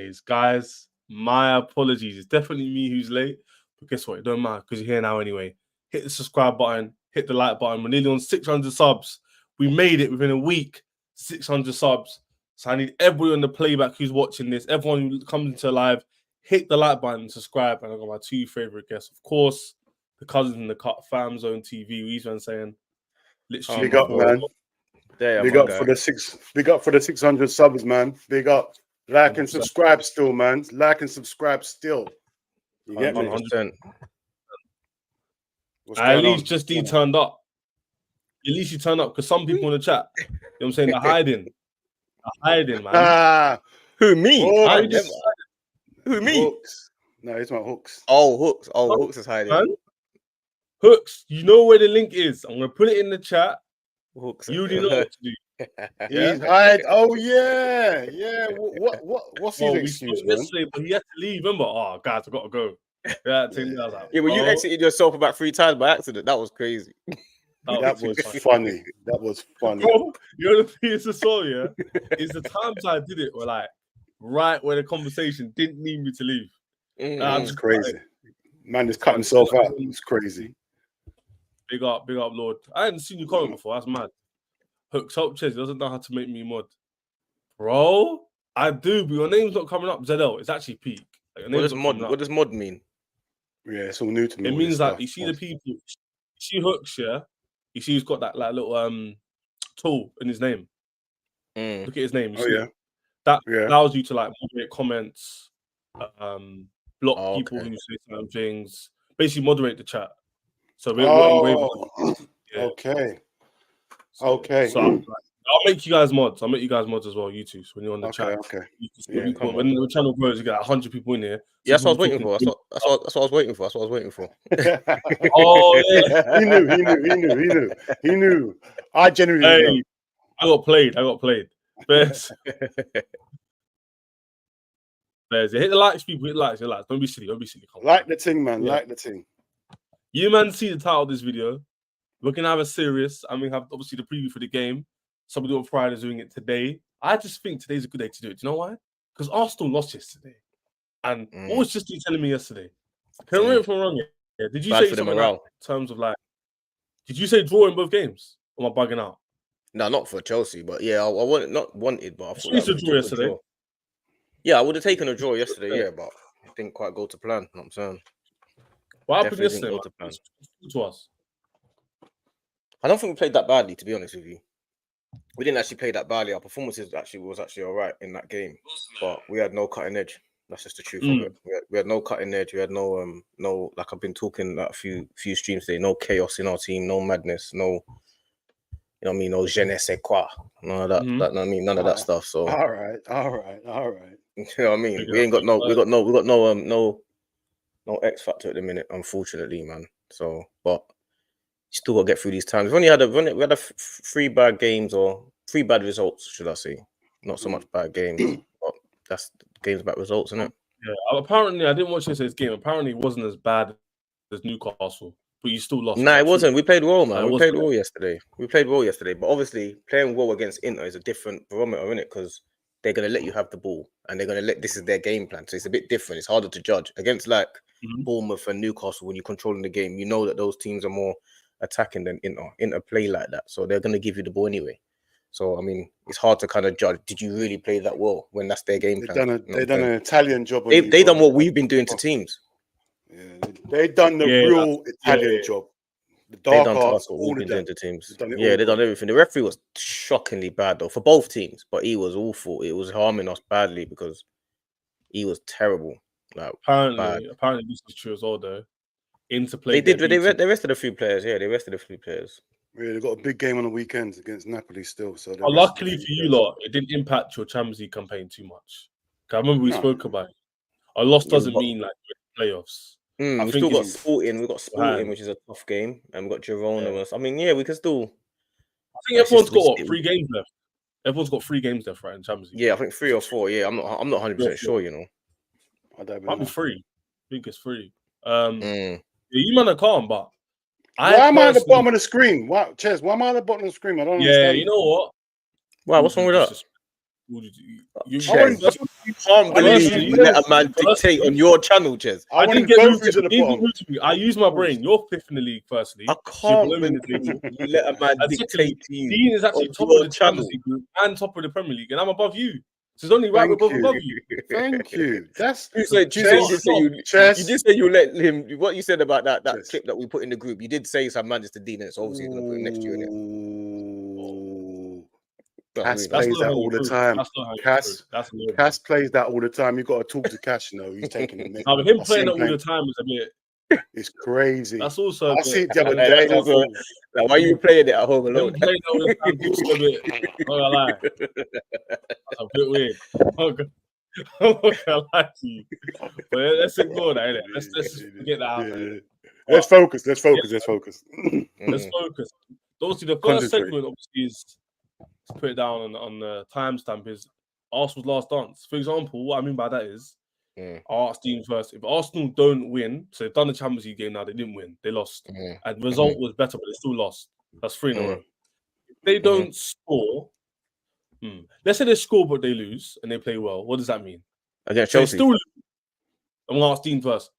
anyways, guys, my apologies. It's definitely me who's late. But guess what? It don't matter because you're here now anyway. Hit the subscribe button. Hit the like button. We're nearly on 600 subs. We made it within a week. 600 subs. So I need everyone on the playback who's watching this. Everyone who comes into live. Hit the like button and subscribe. And I've got my 2 favorite guests. Of course, the cousins in the cut, Fam Zone TV. We've been saying, literally. Big up, man. Big up for the 600 subs, man. Big up. Like and subscribe still, man. Like and subscribe still. You get me? 100%. At least just D turned up. At least you turned up because some people in the chat, you know what I'm saying, they're hiding. They're hiding, man. Who, me? Who, me? Hooks. No, it's my Hooks. Oh, Hooks. Oh, Hooks is hiding. Man. Hooks, you know where the link is. I'm going to put it in the chat. Hooks. You already know what to do. He's hide. Oh, yeah. Yeah. What's his excuse, man? Yesterday, but he had to leave. Remember? Oh, guys, I got to go. Yeah, but you exited yourself about 3 times by accident. That was crazy. That was funny. That was funny. Bro, you know the thing is as well, yeah? Is the times I did it were like right where the conversation didn't need me to leave. It's crazy. Man is cutting himself out. It's crazy. Big up, Lord. I hadn't seen you comment before. That's mad. Hooks up Ches doesn't know how to make me mod. Bro, I do, but your name's not coming up. ZL, it's actually peak. Like, what does mod mean? Yeah, it's all new to me. It means that you see the people, you see Hooks, yeah? You see he's got that like little tool in his name. Look at his name. That allows you to like moderate comments, block people who say certain things, basically moderate the chat. So okay. So I'll make you guys mods. I'll make you guys mods as well, you two. So when you're on the chat, when the channel grows, you get 100 people in here. Yeah, that's what I was waiting for. That's what I was waiting for. Oh yeah, he knew. I genuinely knew. I got played. Bears. Hit the likes, people. Hit the likes. Don't be silly. Come like the thing, man. Yeah. Like the thing. You man see the title of this video. We're gonna have a serious. I mean, have obviously the preview for the game. Somebody on Friday is doing it today. I just think today's a good day to do it. Do you know why? Because Arsenal lost yesterday. And what was just you telling me yesterday? Can I remember if I'm wrong? Yeah. Did you say something like, in terms of like? Did you say draw in both games? Or am I bugging out? No, not for Chelsea, but yeah, I wanted, but I thought you should draw yesterday. Yeah, I would have taken a draw yesterday, yeah, but it didn't quite go to plan. You know what I'm saying? What happened yesterday? To us? I don't think we played that badly, to be honest with you. We didn't actually play that badly. Our performances was actually all right in that game, but we had no cutting edge. That's just the truth of it. We had no cutting edge. We had no like I've been talking like a few streams today. No chaos in our team. No madness. No, you know what I mean. No je ne sais quoi. None of that. You know what I mean. None of that stuff. So all right. You know what I mean. We got no X factor at the minute, unfortunately, man. So, but still got to get through these times. We had 3 bad games or 3 bad results, should I say? Not so much bad games, but that's games about results, isn't it? Yeah. Apparently, I didn't watch yesterday's game. Apparently, it wasn't as bad as Newcastle, but you still lost. No, it wasn't. We played well, man. We played well yesterday. But obviously, playing well against Inter is a different barometer, isn't it? Because they're going to let you have the ball, and they're going to this is their game plan. So it's a bit different. It's harder to judge against like Bournemouth and Newcastle when you're controlling the game. You know that those teams are more attacking than Inter play like that, so they're going to give you the ball anyway. So I mean, it's hard to kind of judge. Did you really play that well when that's their game plan? They've done an Italian job. They done what we've been doing to teams. Yeah, they done the real Italian job. They done to us what we've been doing to teams. They done everything. The referee was shockingly bad though for both teams, but he was awful. It was harming us badly because he was terrible. Like apparently this is true as well though. Interplay. They rested a few players. Yeah, they rested a few players. Yeah, they got a big game on the weekends against Napoli still. So luckily for you lot, it didn't impact your Champions League campaign too much. I remember we spoke about it. A loss doesn't mean like playoffs. We still got Sporting. We've got Sporting, which is a tough game, and we've got Girona. Yeah. I mean, yeah, we can still. I think everyone's got 3 games left. Everyone's got 3 games left, right, in Champions League. Yeah, I think 3 or 4. Yeah, I'm not 100% sure. You know, I don't know. Might be 3. I think it's 3. You man are calm, but why am I at the bottom of the screen? Why am I at the bottom of the screen? I don't understand. Yeah, you know what? Wow, what's wrong with that? You can't believe you let a man dictate on your channel, Jez. I didn't get moved to the bottom. I use my brain. You're fifth in the league, firstly. I can't believe you let a man dictate to you. Dean is actually top of the Champions League group and top of the Premier League, and I'm above you. So it's only right we're both above you. Thank you. That's you did say you let him. What you said about that clip that we put in the group, you did say some Manchester Dean, and it's obviously going to put him next to you in it. Cass plays that all the time. Cass plays that all the time. You got to talk to Cass, you know. He's taking it. But him playing that all the time is a bit. It's crazy. That's also. I see it the other day. Why are you playing it at home alone? Playing that all the time is a bit. I'm not gonna lie. That's a bit weird. I'm not gonna lie to you. But let's ignore that. Innit? Let's get that out. Yeah. Let's focus. Let's focus. Obviously, the first segment obviously is to put it down on the timestamp is Arsenal's last dance. For example, what I mean by that is I'll ask Dean first. If Arsenal don't win, so they've done the Champions League game now, they didn't win, they lost. And the result was better, but they still lost. That's 3 in a row. If they don't score, let's say they score but they lose and they play well, what does that mean? Against Chelsea. Chelsea. Still lose. I'm gonna ask Dean first.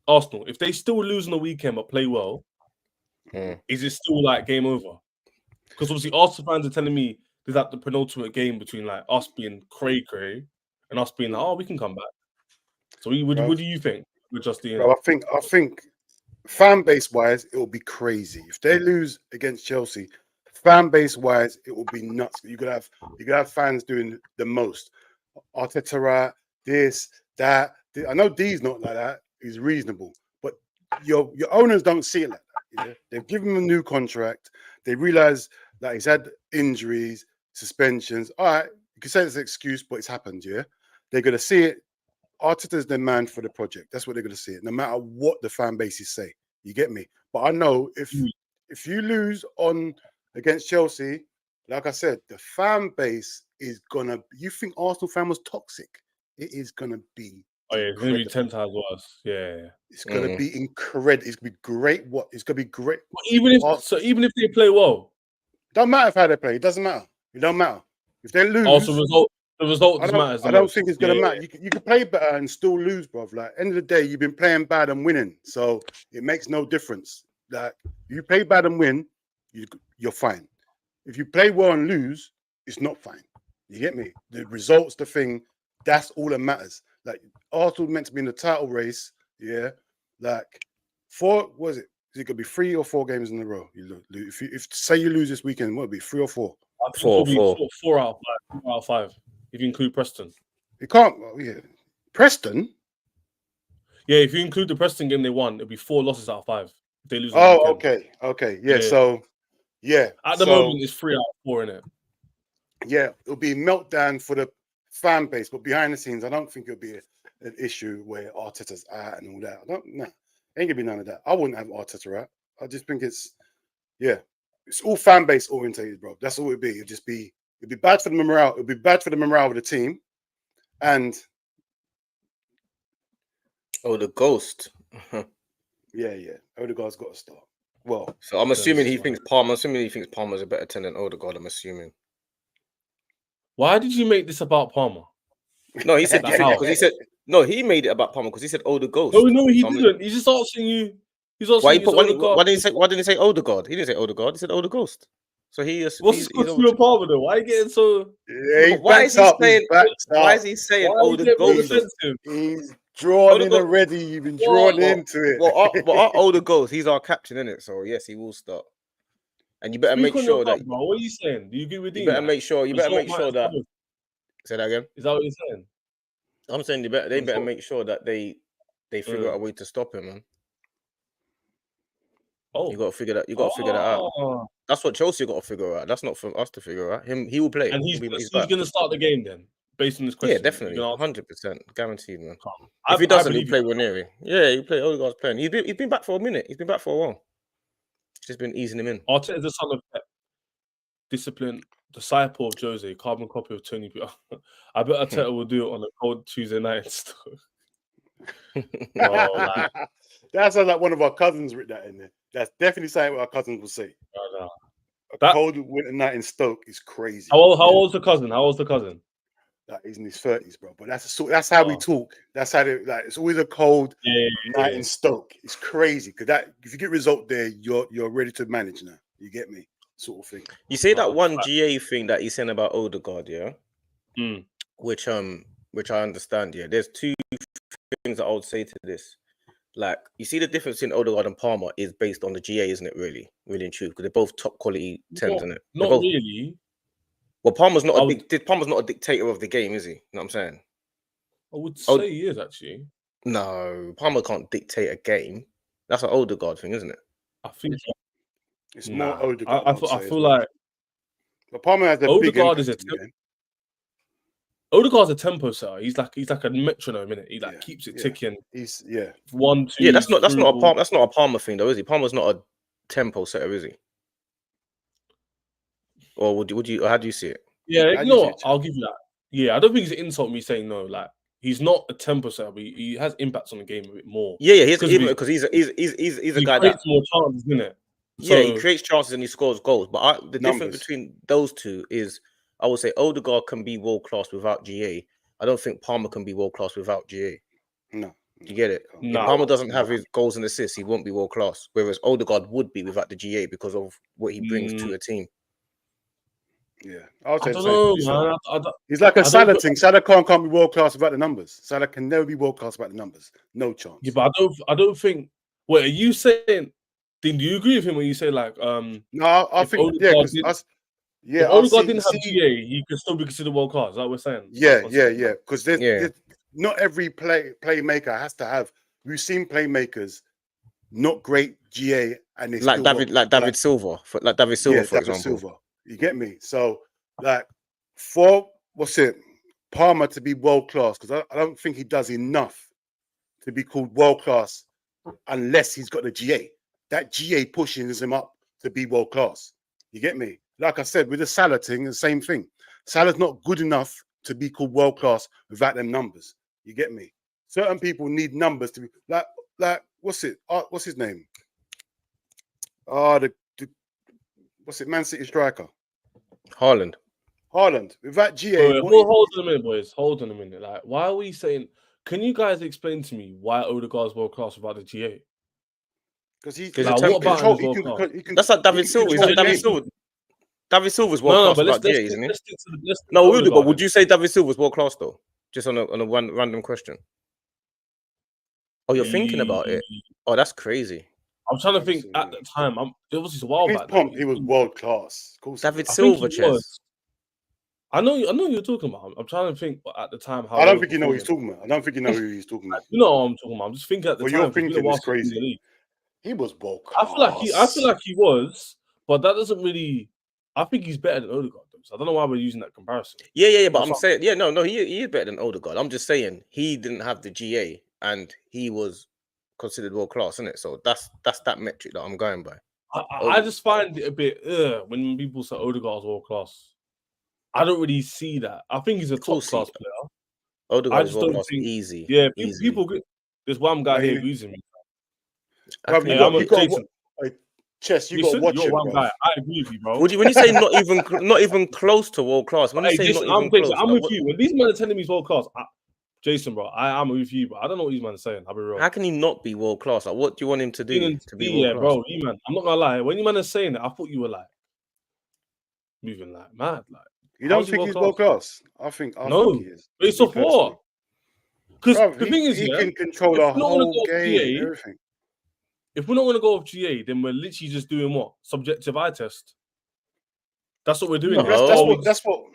Arsenal, if they still lose on the weekend but play well, is it still like game over? Because obviously Arsenal fans are telling me there's like the penultimate game between like us being cray and us being like, oh, we can come back. So what do you think? We're just the I think fan base wise, it will be crazy if they lose against Chelsea. Fan base wise, it will be nuts. You could have fans doing the most. Arteta, this, that. I know D's not like that. He's reasonable, but your owners don't see it like that. Yeah? They've given him a new contract. They realize that he's had injuries, suspensions. All right, you can say it's an excuse, but it's happened. Yeah, they're gonna see it. Arteta's the man for the project. That's what they're going to see it, no matter what the fan bases say. You get me? But I know if you lose on against Chelsea, like I said, the fan base is gonna. You think Arsenal fan was toxic? It is gonna be. Oh yeah, it's gonna be 10 times worse. Yeah. It's gonna be incredible. It's gonna be great. It's gonna be great. But even if they play well, don't matter if how they play. It doesn't matter. It don't matter if they lose. Also, the result matters. I don't think it's gonna matter. You can play better and still lose, bro. Like end of the day, you've been playing bad and winning, so it makes no difference. Like you play bad and win, you're fine. If you play well and lose, it's not fine. You get me? The results, the thing, that's all that matters. Like Arsenal meant to be in the title race, yeah. Like is it gonna be 3 or 4 games in a row? If say you lose this weekend, what would it be 3 or 4? 4 out of 5. If you include Preston. You can't. Yeah. Preston? Yeah, if you include the Preston game they won, it'll be 4 losses out of 5. If they lose. Okay. Yeah. So, yeah. At the moment, it's 3 out of 4 in it. Yeah, it'll be a meltdown for the fan base, but behind the scenes, I don't think it'll be an issue where Arteta's out and all that. Ain't gonna be none of that. I wouldn't have Arteta out. I just think it's all fan base orientated, bro. That's all it'd be. It'd be bad for the morale. It'd be bad for the morale of the team. And the ghost. yeah. Odegaard's got to start. Well, so I'm assuming he thinks Palmer's a better 10 than Odegaard. I'm assuming. Why did you make this about Palmer? No, he said because he said no. He made it about Palmer because he said Odegaard. No, he didn't. He's just asking you. He's asking why didn't he say Odegaard? He didn't say Odegaard. He said Odegaard. So what's the Palmer though? Why are you getting so? Yeah, why is he saying Odegaard? He's drawn in already. You've been drawn into it. Well, our Odegaard, he's our captain, isn't it? So yes, he will start. And you better make sure that. Bro, what are you saying? Do you agree with You better make sure. You better make sure that. Say that again. Is that what you're saying? I'm saying they better make sure that they figure out a way to stop him, man. Oh, you got to figure that out. That's what Chelsea got to figure out. That's not for us to figure out. He will play, and he's going to start the game then, based on this question. Yeah, definitely, 100%, guaranteed, man. If he doesn't, he'll play Ranieri. Yeah, he play. Odegaard's playing. He's been back for a minute. He's been back for a while. Just been easing him in. Arteta is the son of Pep. Discipline, disciple of Jose, carbon copy of Tony. I bet Arteta will do it on a cold Tuesday night. That sounds like one of our cousins wrote that in there. That's definitely something what our cousins will say. A cold winter night in Stoke is crazy. How old's the cousin? like he's in his 30s, bro. But that's how we talk. That's how it's always a cold night in Stoke. It's crazy because that if you get result there, you're ready to manage now. You get me, sort of thing. You say that one GA thing that he's saying about Odegaard, yeah, which I understand. Yeah, there's two things that I would say to this. Like, you see the difference in Odegaard and Palmer is based on the GA, isn't it? Really and true, because they're both top quality 10s, isn't it? Not really. Well, Palmer's not a dictator of the game, is he? You know what I'm saying? I would say he is, actually. No, Palmer can't dictate a game. That's an Odegaard thing, isn't it? I think it's more Odegaard. I feel like Palmer has a Odegaard big is Odegaard's a tempo setter. He's like a metronome, innit? He keeps it ticking. He's 1, 2. Yeah, that's not a Palmer thing though, is he? Palmer's not a tempo setter, is he? Or would you? Or how do you see it? Yeah, you know what? I'll give you that. Yeah, I don't think it's an insult me saying no. Like, he's not a tempo setter, but he has impacts on the game a bit more. Yeah, because he's a guy that creates more chances, isn't it? Yeah, he creates chances and he scores goals. But the difference between those two is, I would say Odegaard can be world class without GA. I don't think Palmer can be world class without GA. No. You get it? No. If Palmer doesn't have his goals and assists, he won't be world class. Whereas Odegaard would be without the GA because of what he brings to a team. Yeah, I don't know, man. He's like a Salah thing. Salah can't be world class without the numbers. Salah can never be world class without the numbers. No chance. Yeah, but I don't think. Wait, are you saying? Do you agree with him when you say like? No, I think Odegaard if Odegaard didn't have GA, he could still be considered world class. Is that what we're saying? Yeah. Because there's not every playmaker has to have. We've seen playmakers not great GA and it's David Silva, for example. Silva. You get me? So, like, for Palmer to be world class, because I don't think he does enough to be called world class unless he's got the GA. That GA pushes him up to be world class. You get me? Like I said, with the Salah thing, the same thing. Salah's not good enough to be called world class without them numbers. You get me? Certain people need numbers to be like what's his name? Man City striker? Haaland. Without GA. Hold on a minute, boys. Hold on a minute. Like, why are we saying? Can you guys explain to me why Odegaard's world class without the GA? Because that's like David Silva. Is that David Silva? David Silva's world class without GA, isn't he? No, Odegaard. Would you say David Silva's world class though? Just on a random question. Oh, you're thinking about it. Oh, that's crazy. I'm trying to think at the time. It was just a while back. He was world class. David Silva, Chess. I know you're talking about. I'm trying to think at the time how. I don't think you know what he's talking about. I don't think you know who he's talking about. You know what I'm talking about. I'm just thinking at the time. You're thinking it's crazy. He was world class. I feel like he was, but that doesn't really. I think he's better than Odegaard. So I don't know why we're using that comparison. Yeah. But I'm saying, he is better than Odegaard. I'm just saying he didn't have the GA and he was considered world class, isn't it? So that's that metric that I'm going by. I just find it a bit when people say Odegaard's world class. I don't really see that. I think he's a top class player. Odegaard's world class, easy. Yeah, people. There's one guy here who's in me. Chess, you got to watch him, bro. Guy. I agree with you, bro. When you say not even close to world class, when you say Jason, not even close, I'm with you. When these men are telling me he's world class, Jason, bro, I'm with you, but I don't know what these men are saying. I'll be real. How can he not be world class? Like, what do you want him to do to be world class? Bro, you man. I'm not gonna lie. When you man are saying that, I thought you were like moving like mad. Like, you don't think he's world class? I think he is. Based off what? Because the thing is, he can control the whole game and everything. If we're not going to go off GA, then we're literally just doing what? Subjective eye test. That's what we're doing. No, that's what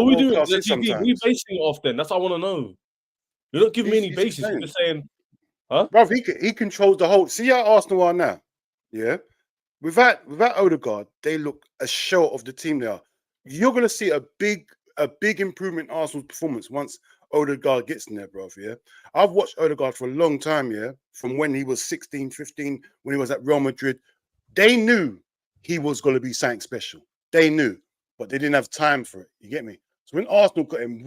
we're doing. We're basing it off then. That's what I want to know. You're not giving me any basis. You're just saying, huh? Bro, he controls the whole. See how Arsenal are now? Yeah. Without Odegaard, they look a show of the team they are. You're going to see a big improvement in Arsenal's performance once Odegaard gets in there, bro. Yeah. I've watched Odegaard for a long time, yeah. From when he was 16, 15, when he was at Real Madrid. They knew he was going to be something special. They knew, but they didn't have time for it. You get me? So when Arsenal got him,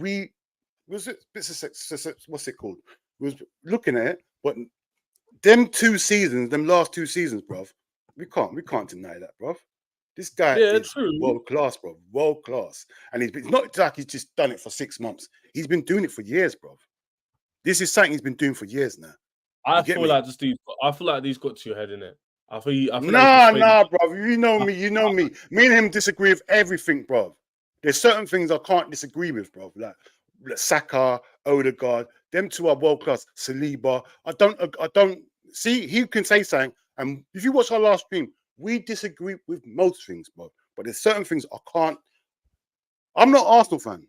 what's it called? We was looking at it, but them last two seasons, bro, we can't deny that, bro. This guy Yeah, is true. world class, bro. World class. And it's not like he's just done it for 6 months. He's been doing it for years, bro. This is something he's been doing for years now. I feel like these got to your head, innit? I feel Nah, bro. You know me. Me and him disagree with everything, bro. There's certain things I can't disagree with, bro. Like Saka, Odegaard, them two are world class. Saliba. I don't see. He can say something, and if you watch our last stream, we disagree with most things, bro. But there's certain things I can't. I'm not an Arsenal fan,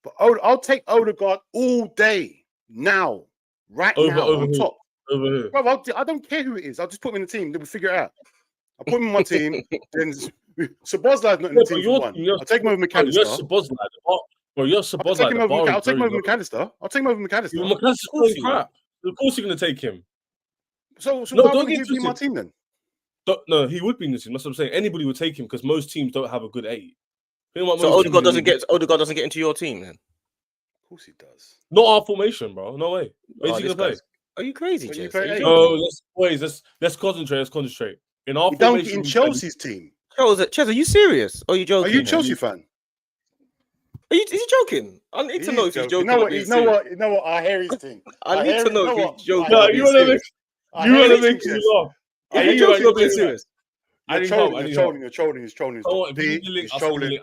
but I'll take Odegaard all day now, right now on top. Bro, I don't care who it is. I'll just put him in the team. Then we'll figure it out. I'll put him in my team. Then Sabozlai's not in the team for one. I'll take him over McAllister. You're Sabozlai. Bro, you're Sabozlai. I'll take him over McAllister. McAllister's crap. Of course you're going to take him. So why wouldn't he be in my team then? No, he would be in the team. That's what I'm saying. Anybody would take him because most teams don't have a good 8. So Odegaard doesn't get into your team then? Of course he does. Not our formation, bro. No way. Where's he going to play? Are you crazy, Jess? No, let's concentrate. In our formation, don't get in Chelsea's team. Chez, are you serious? Or are you joking? Are you a Chelsea fan? Is he joking? I need to know if he's joking. You know what? I hear his thing. I need to know if he's joking. No, you want to make me laugh. Are you joking or being serious? You're trolling. He's trolling.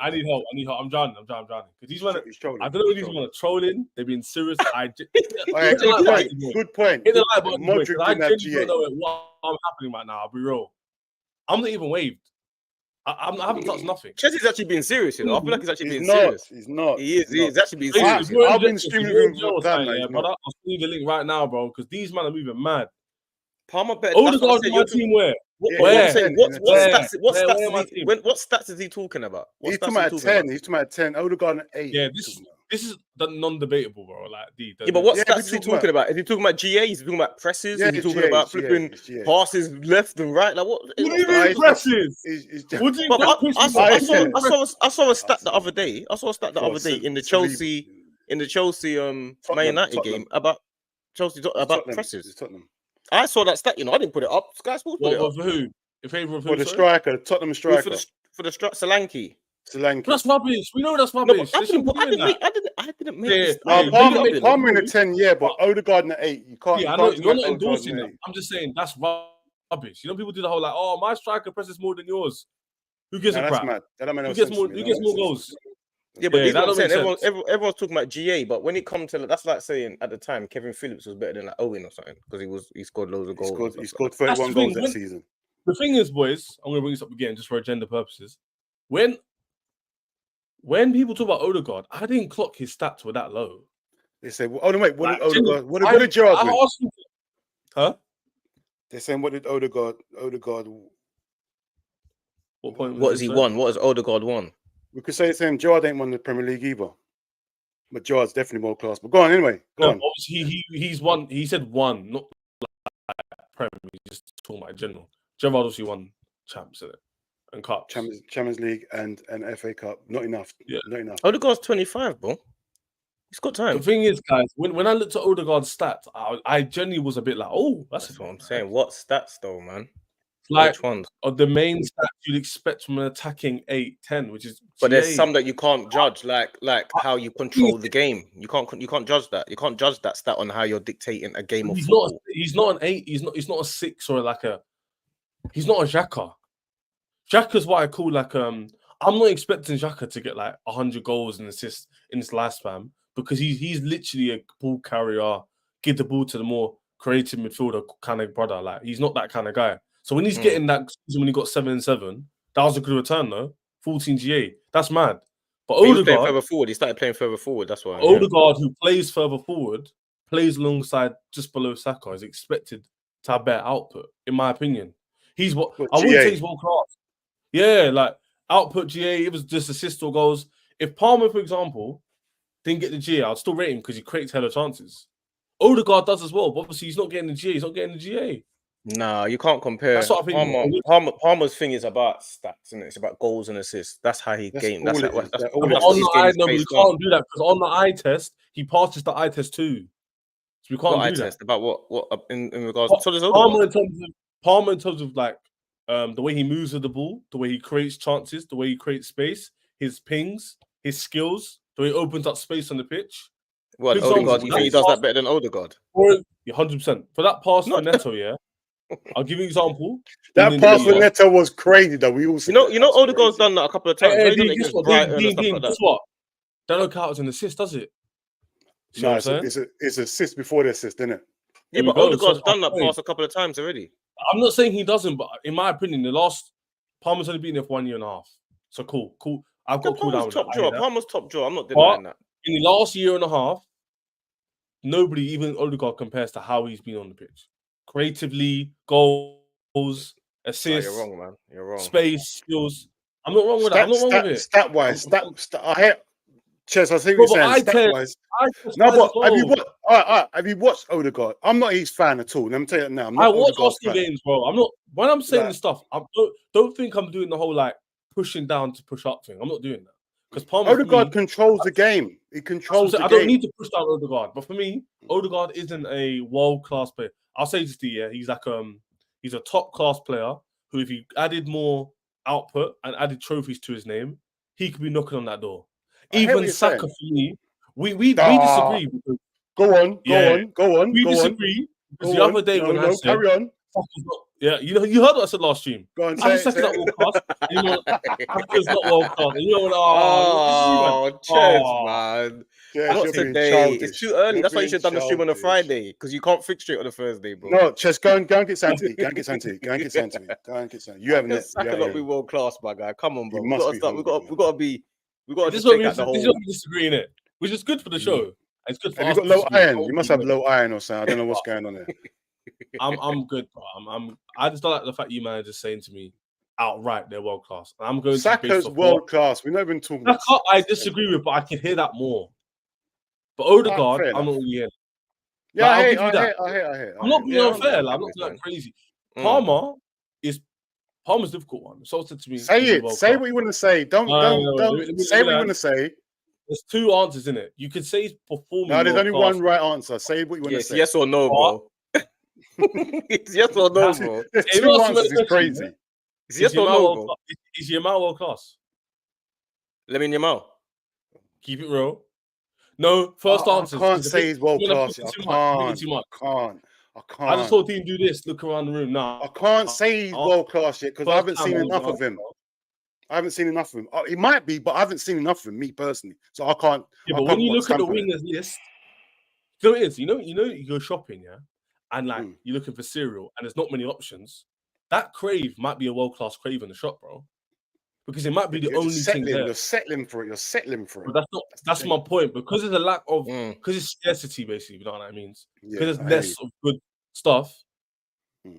I need help. I'm drowning. Because he's I don't know if he's want to trolling. They're being serious. Good point. Hit the like button. I genuinely don't know what's happening right now. I'll be real. I'm not even waved. I haven't touched nothing. Chelsea's actually being serious, you know. I feel like he's actually being serious. He's not. He's actually being serious. I've been streaming him for time, brother. I'll send you the link right now, bro, because these men are moving mad. Palmer better. Odegaard in my team where? What stats is he talking about? He's talking about 10. He's talking about 10. Odegaard 8. Yeah, this is non-debatable, bro. Like but what stats is he talking about? Is he talking about GA? Is he talking about presses? Is he talking about flipping passes left and right? Like what? What do you mean presses? I saw a stat the other day. In the Chelsea Man United game about Chelsea about presses. I saw that stat, you know. I didn't put it up. Sky Sports put it up. For who? In favour of who? For the striker, Tottenham striker. For the Solanke. That's rubbish. We know that's rubbish. No, I didn't make this. Palmer in a 10, but Odegaard in an 8. You can't. Yeah, I know. You're not endorsing that. I'm just saying that's rubbish. You know, people do the whole like, oh, my striker presses more than yours. Who gives a crap? Who gets more goals? Yeah, but that's what I'm saying. Everyone's talking about GA, but when it comes to that's like saying at the time Kevin Phillips was better than like Owen or something because he scored loads of goals. He scored 31 goals that season. The thing is, boys, I'm going to bring this up again just for agenda purposes. When people talk about Odegaard, I didn't clock his stats were that low. They say, "Oh no, wait, what did Odegaard? What did Gerrard win?" Huh? They're saying, "What did Odegaard? What point? What has he won? What has Odegaard won?" We could say the same. Gerrard ain't won the Premier League either, but Gerrard's definitely more class. But go on anyway. Go on. Obviously, he's won. He said one, not like Premier. He's just talking about in general. Gerrard obviously won champs and cups, Champions League and FA Cup. Not enough. Yeah, not enough. Odegaard's 25, bro. He's got time. The thing is, guys, when I looked at Odegaard's stats, I genuinely was a bit like, oh, that's what I'm saying. What stats though, man? Like which ones? The main stats you'd expect from an attacking 8-10, which is. But there's some that you can't judge, like how you control the game. You can't judge that. You can't judge that stat on how you're dictating a game of football. He's not an 8. He's not a 6 or like a. He's not a Xhaka. Xhaka's what I call like I'm not expecting Xhaka to get like 100 goals and assists in his lifespan because he's literally a ball carrier, give the ball to the more creative midfielder kind of brother. Like he's not that kind of guy. So when he's getting that season when he got 7 and 7, that was a good return though. 14 GA. That's mad. But Odegaard further forward. He started playing further forward. That's why. Odegaard, who plays further forward, plays alongside just below Saka, is expected to have better output, in my opinion. He's what I wouldn't say he's world class. Yeah, like output GA, it was just assists or goals. If Palmer, for example, didn't get the GA, I'd still rate him because he creates hella chances. Odegaard does as well, but obviously he's not getting the GA. He's not getting the GA. Nah, you can't compare. That's what I think. Palmer's thing is about stats, and it's about goals and assists. That's how he gained. That's on the eye. No, we can't do that because on the eye test, he passes the eye test too. So we can't do that. About what in regards to Palmer in terms of like the way he moves with the ball, the way he creates chances, the way he creates space, his pings, his skills, the way he opens up space on the pitch. What, For example, Odegaard? You think he does that better than Odegaard? 100%. For that pass for Not- Neto, yeah. I'll give you an example. That pass for Neto was crazy, though. We all said You know, Odegaard's done that a couple of times. Hey, He's done it against Brighton and stuff like that. Guess what? That don't count as an assist, does it? No, it's assist before the assist, isn't it? Yeah, but Odegaard's done that pass a couple of times already. I'm not saying he doesn't, but in my opinion, the last Palmer's only been there for 1 year and a half. So cool. I've got cool down. Palmer's top draw. I'm not denying that. In the last year and a half, nobody, even Odegaard, compares to how he's been on the pitch. Creatively, goals, assists. No, you're wrong, man. You're wrong. Space, skills. I'm not wrong with that. I'm not wrong with it. Stat-wise, I hear. Chess, I see what you're saying. Stat-wise. No, but have you watched Odegaard? I'm not his fan at all. Let me tell you that now. I watch Arsenal games, bro. I'm not. When I'm saying this stuff, don't think I'm doing the whole like pushing down to push up thing. I'm not doing that because Odegaard controls the game. He controls the game. I don't need to push down Odegaard, but for me, Odegaard isn't a world class player. I'll say this to you, yeah. He's like he's a top class player who, if he added more output and added trophies to his name, he could be knocking on that door. Even Saka, for me, we disagree. Go on. We disagree because the other day when I said, carry on. Yeah, you heard what I said last stream. Go on, I said not world class. Saka's not world class. And you know man. Not today. It's too early. That's why you should have done the stream on a Friday because you can't fix straight on a Thursday, bro. No, Chess, go and get Santi. Go and get Santi. You haven't. Saka not be world class, my guy. Come on, bro. We got to be. This is what we disagree in it, which is good for the show. It's good for us. Have you got low iron? You must have low iron or something. I don't know what's going on there. I'm good, bro. I just don't like the fact you man are just saying to me outright they're world class. I'm going. Saka's world class. We're not even talking. I disagree with, but I can hear that more. But Odegaard, I'm not really hearing. Yeah, I hear. I'm not being unfair. I'm not like crazy. Palmer's a difficult one. So said to me, say it. Say what you want to say. Don't say what you want to say. There's two answers in it. You could say he's performing. No, there's only one right answer. Say what you want to say. Yes or no, bro. It's yes or no, bro. There's two answers. It's crazy. It's yes or no, bro. Is Yamal world class? Let me in Yamal. Keep it real. No, first answer. I can't say he's world class. I can't. I just saw him do this. Look around the room now. I can't say he's world class yet because I haven't seen enough of him. He might be, but I haven't seen enough of him, me personally. So I can't. Yeah, but when you look at the wingers list, so it is. You know, you go shopping, yeah, and like you're looking for cereal, and there's not many options. That crave might be a world class crave in the shop, bro, because it might be the only thing there. You're settling for it. But that's my point, because there's a lack of because it's scarcity, basically. You know what that means? Because there's less of good stuff.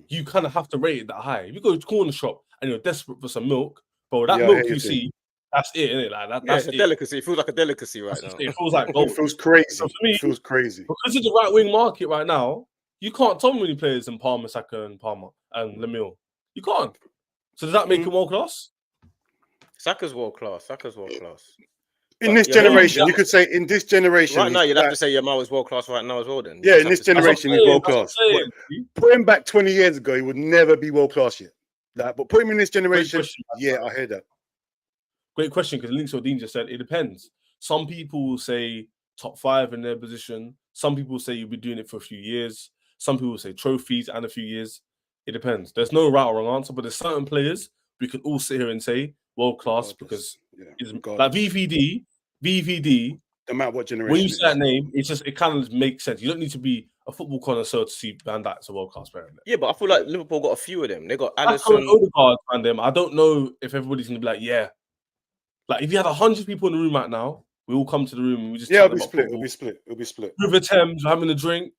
You kind of have to rate it that high. If you go to the corner shop and you're desperate for some milk, bro, that milk you see, that's it, isn't it? Like that's a delicacy. It feels like a delicacy right now. It feels like gold. It feels crazy. So for me, it feels crazy. Because it's the right wing market right now, you can't tell me many players in Palmer, Saka, and Palmer and Lemille. You can't. So does that make him world class? Saka's world class. In this generation, you could say in this generation. Right now, you'd have to say Yamal is world class right now as well. Then, yeah, in this generation, he's world class. Put him back 20 years ago, he would never be world class yet. But put him in this generation, yeah, I hear that. Great question, because Links Odin just said it depends. Some people will say top 5 in their position. Some people say you'll be doing it for a few years. Some people say trophies and a few years. It depends. There's no right or wrong answer, but there's certain players we can all sit here and say world class because it's like VVD. No matter what generation. When you say that name, it kind of makes sense. You don't need to be a football connoisseur to see Van Dijk's a world class player. Yeah, but I feel like Liverpool got a few of them. They got Alisson, Odegaard, and them. I don't know if everybody's gonna be like, yeah. Like if you had 100 people in the room right now, we all come to the room and we just it'll be split. River Thames, we're having a drink.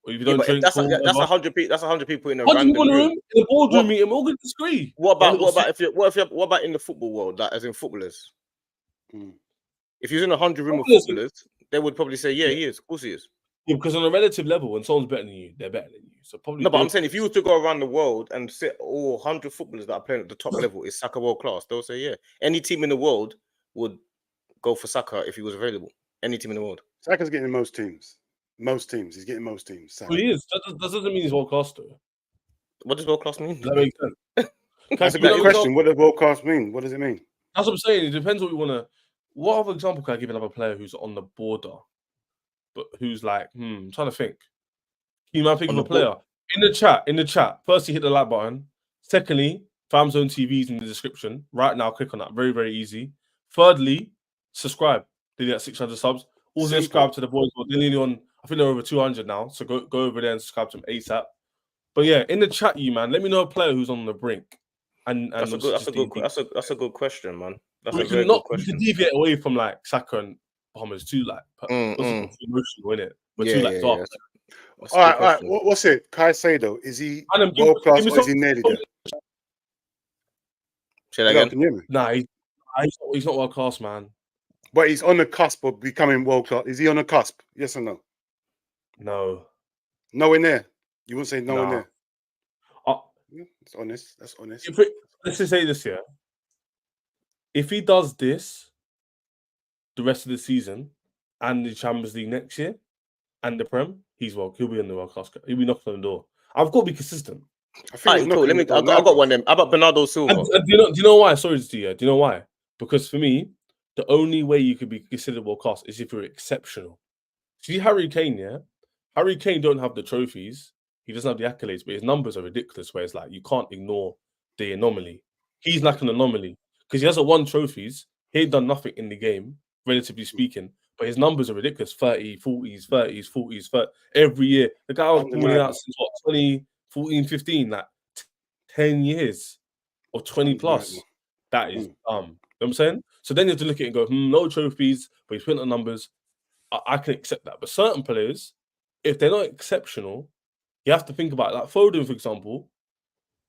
Or if you don't drink, that's 100 people. That's 100 people in a 100 people in the room. In the boardroom meeting, we're all gonna disagree. What about in the football world, like as in footballers? If you're in 100 room of footballers, they would probably say, yeah, he is. Of course he is. Yeah, because on a relative level, when someone's better than you, they're better than you. So probably no, but I'm saying if you were to go around the world and sit all 100 footballers that are playing at the top level, is Saka world class? They'll say, yeah. Any team in the world would go for Saka if he was available. Any team in the world. Saka's getting most teams. He's getting most teams. Well, he is. That doesn't mean he's world class though. What does world class mean? Does that make sense? That's a good question. What does world class mean? What does it mean? That's what I'm saying. It depends what we want to. What other example can I give another player who's on the border, but who's like, I'm trying to think. Can you think of a player in the chat? In the chat, firstly, hit the like button. Secondly, Fam Zone TV's in the description right now. Click on that. Very, very easy. Thirdly, subscribe. They get 600 subs. Also subscribe to the boys. They're nearly on. I think they're over 200 now. So go over there and subscribe to them ASAP. But yeah, in the chat, you man, let me know a player who's on the brink. And that's a good question, man. That's a very good question. We can deviate away from like Saka and Bahamas too, like emotional, innit? We're too like dark. All right. What's it? Caicedo, is he world class or is he nearly there? Say that again. Can you hear me? Nah, he's not world class, man. But he's on the cusp of becoming world class. Is he on the cusp? Yes or no? No. Nowhere near. You wouldn't say nowhere near. That's honest. That's honest. Let's just say this here. If he does this the rest of the season and the Champions League next year and the Prem, he'll be in the world class. He'll be knocking on the door. I've got to be consistent. I got one of them. How about Bernardo Silva? And do you know why? Sorry to you. Do you know why? Because for me, the only way you could be considered world class is if you're exceptional. See Harry Kane, yeah? Harry Kane don't have the trophies. He doesn't have the accolades, but his numbers are ridiculous. Where it's like you can't ignore the anomaly. He's like an anomaly because he hasn't won trophies. He ain't done nothing in the game, relatively speaking. But his numbers are ridiculous: 30, 40s, 30s, 40s, 30, every year. The guy was balling out since what 2014, 15, like 10 years or 20 plus. That is You know what I'm saying? So then you have to look at it and go, no trophies, but he's putting on numbers. I can accept that. But certain players, if they're not exceptional, you have to think about it. Like Foden, for example,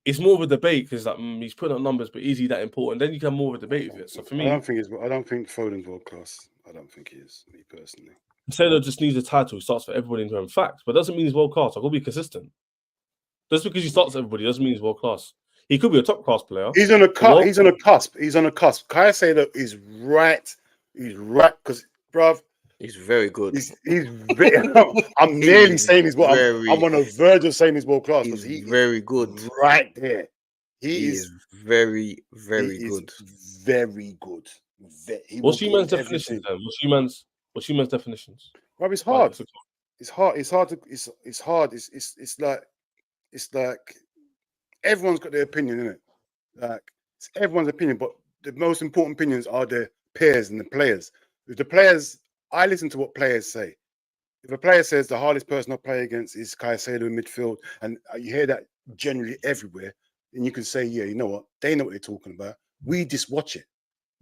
it's more of a debate because like, he's putting on numbers, but is he that important? Then you can have more of a debate with it. So for me, I don't think Foden's world class. I don't think he is, me personally. Sailor just needs a title. He starts for everybody in terms of facts, but doesn't mean he's world class. I've got to be consistent. Just because he starts everybody doesn't mean he's world class. He could be a top class player. He's on a cusp. He's on a cusp. He's on a cusp. Caicedo is right. He's right because, bruv, he's very good. He's very, I'm nearly saying he's what I'm on a verge of saying he's world class because he's very good. Right there. He is very, very good. Very good. What's your man's definitions then? What's your man's definitions? Rob, it's hard. It's hard. It's hard. It's like everyone's got their opinion, isn't it? Like it's everyone's opinion, but the most important opinions are the peers and the players. If the players, I listen to what players say. If a player says the hardest person I play against is Caicedo in midfield, and you hear that generally everywhere, then you can say, yeah, you know what? They know what they're talking about. We just watch it.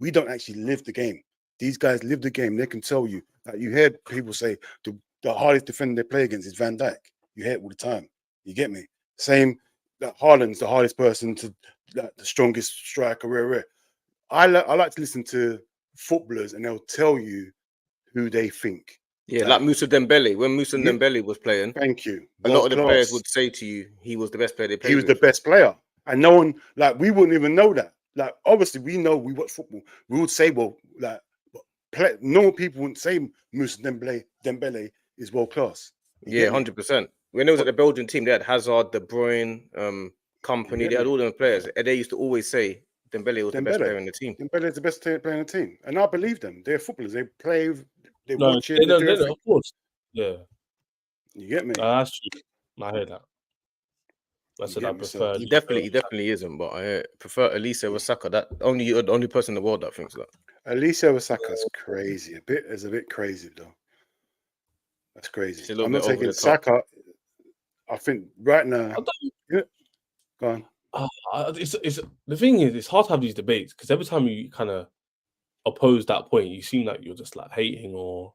We don't actually live the game. These guys live the game. They can tell you. Like you hear people say the hardest defender they play against is Van Dijk. You hear it all the time. You get me? Same that Haaland's the hardest person to the strongest striker. I like to listen to footballers and they'll tell you who they think. Yeah, like Moussa Dembele. When Moussa Dembele was playing, thank you. A lot of the players would say to you he was the best player they played. He was the best player, and no one we wouldn't even know that. Like obviously we know we watch football. We would say normal people wouldn't say Moussa Dembele is world class. Yeah, 100%. When it was at the Belgian team, they had Hazard, De Bruyne, Company. They had all them players, and they used to always say Dembele was the best player in the team. Dembele is the best player in the team, and I believe them. They're footballers. They play. They watch it. They know, of course. Yeah, you get me. That's true. I hear that. That's what I prefer. He definitely isn't, but I prefer Elise over Saka. That the only person in the world that thinks that. Elise over Saka is crazy. It's a bit crazy though. That's crazy. I'm not taking Saka. I think right now. Yeah. Go on. It's the thing is, it's hard to have these debates because every time you kind of oppose that point, you seem like you're just like hating or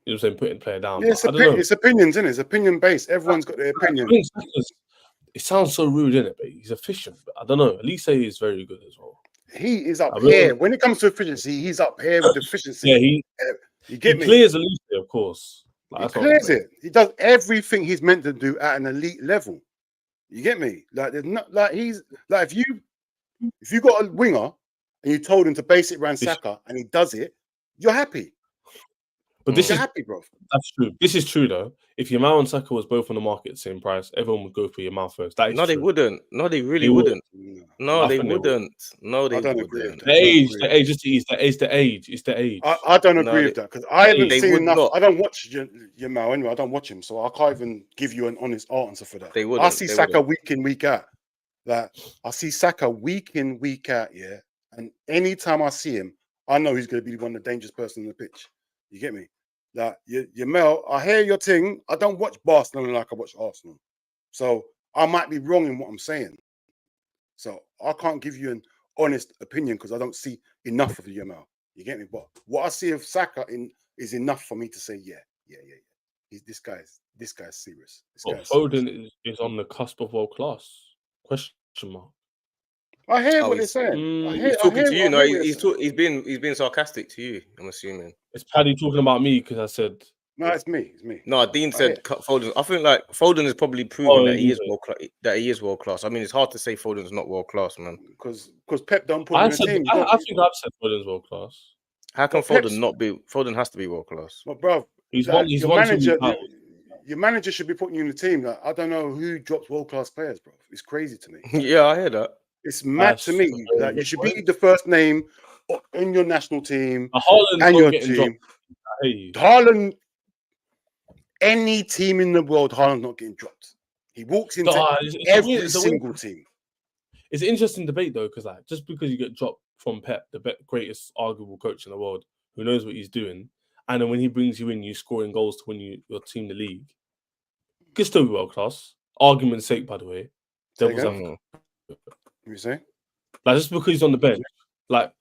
you're saying putting player down. Yeah, it's opinions, isn't it? It's opinion based. Everyone's got their opinion. It sounds so rude, isn't it? But he's efficient. But I don't know. Elise is very good as well. He is up here. When it comes to efficiency, he's up here with efficiency. Yeah, you get me? He clears Elise, of course. He clears it. He does everything he's meant to do at an elite level. You get me? Like there's not like he's like if you got a winger and you told him to base it around Saka and he does it, you're happy. But this is happy, bro. That's true. This is true though. If Yamal and Saka was both on the market at the same price, everyone would go for Yamal first. That is No, they true. wouldn't. No, they really They would. wouldn't. No, I they think they would. wouldn't. No, they I don't agree wouldn't. with that. The age, it's the age. It's the age. I don't No, agree with that because I haven't they seen would enough. not. I don't watch Yamal anyway. I don't watch him, so I can't even give you an honest answer for that. They wouldn't. I see They Saka wouldn't. week in, week out. Like I see Saka week in, week out. Yeah, and anytime I see him, I know he's going to be one of the dangerous person on the pitch. You get me? Like Yamal, I hear your thing. I don't watch Barcelona like I watch Arsenal, so I might be wrong in what I'm saying. So I can't give you an honest opinion because I don't see enough of Yamal. You get me? But what I see of Saka is enough for me to say, yeah. This guy's serious. Foden is on the cusp of world class. Question mark. I hear what they're saying. He's talking to you. No, he's been sarcastic to you. I'm assuming. It's Paddy talking about me because I said. No, it's me. No, Dean said cut Foden. I think like Foden is probably proven that he is world class. I mean, it's hard to say Foden's not world class, man. Because Pep don't put him in the team. I think I've said Foden's world class. How can Foden not be? Foden has to be world class. Well, bro, your manager should be putting you in the team. Like, I don't know who drops world class players, bro. It's crazy to me. Yeah, I hear that. It's mad to me that you should be the first name in your national team and your team. Haaland, any team in the world, Haaland's not getting dropped. He walks into every single team. It's an interesting debate though, because like just because you get dropped from Pep, the greatest arguable coach in the world, who knows what he's doing, and then when he brings you in, you scoring goals to win your team the league, you can still be world class. Argument's sake, by the way. You say? Like just because he's on the bench, like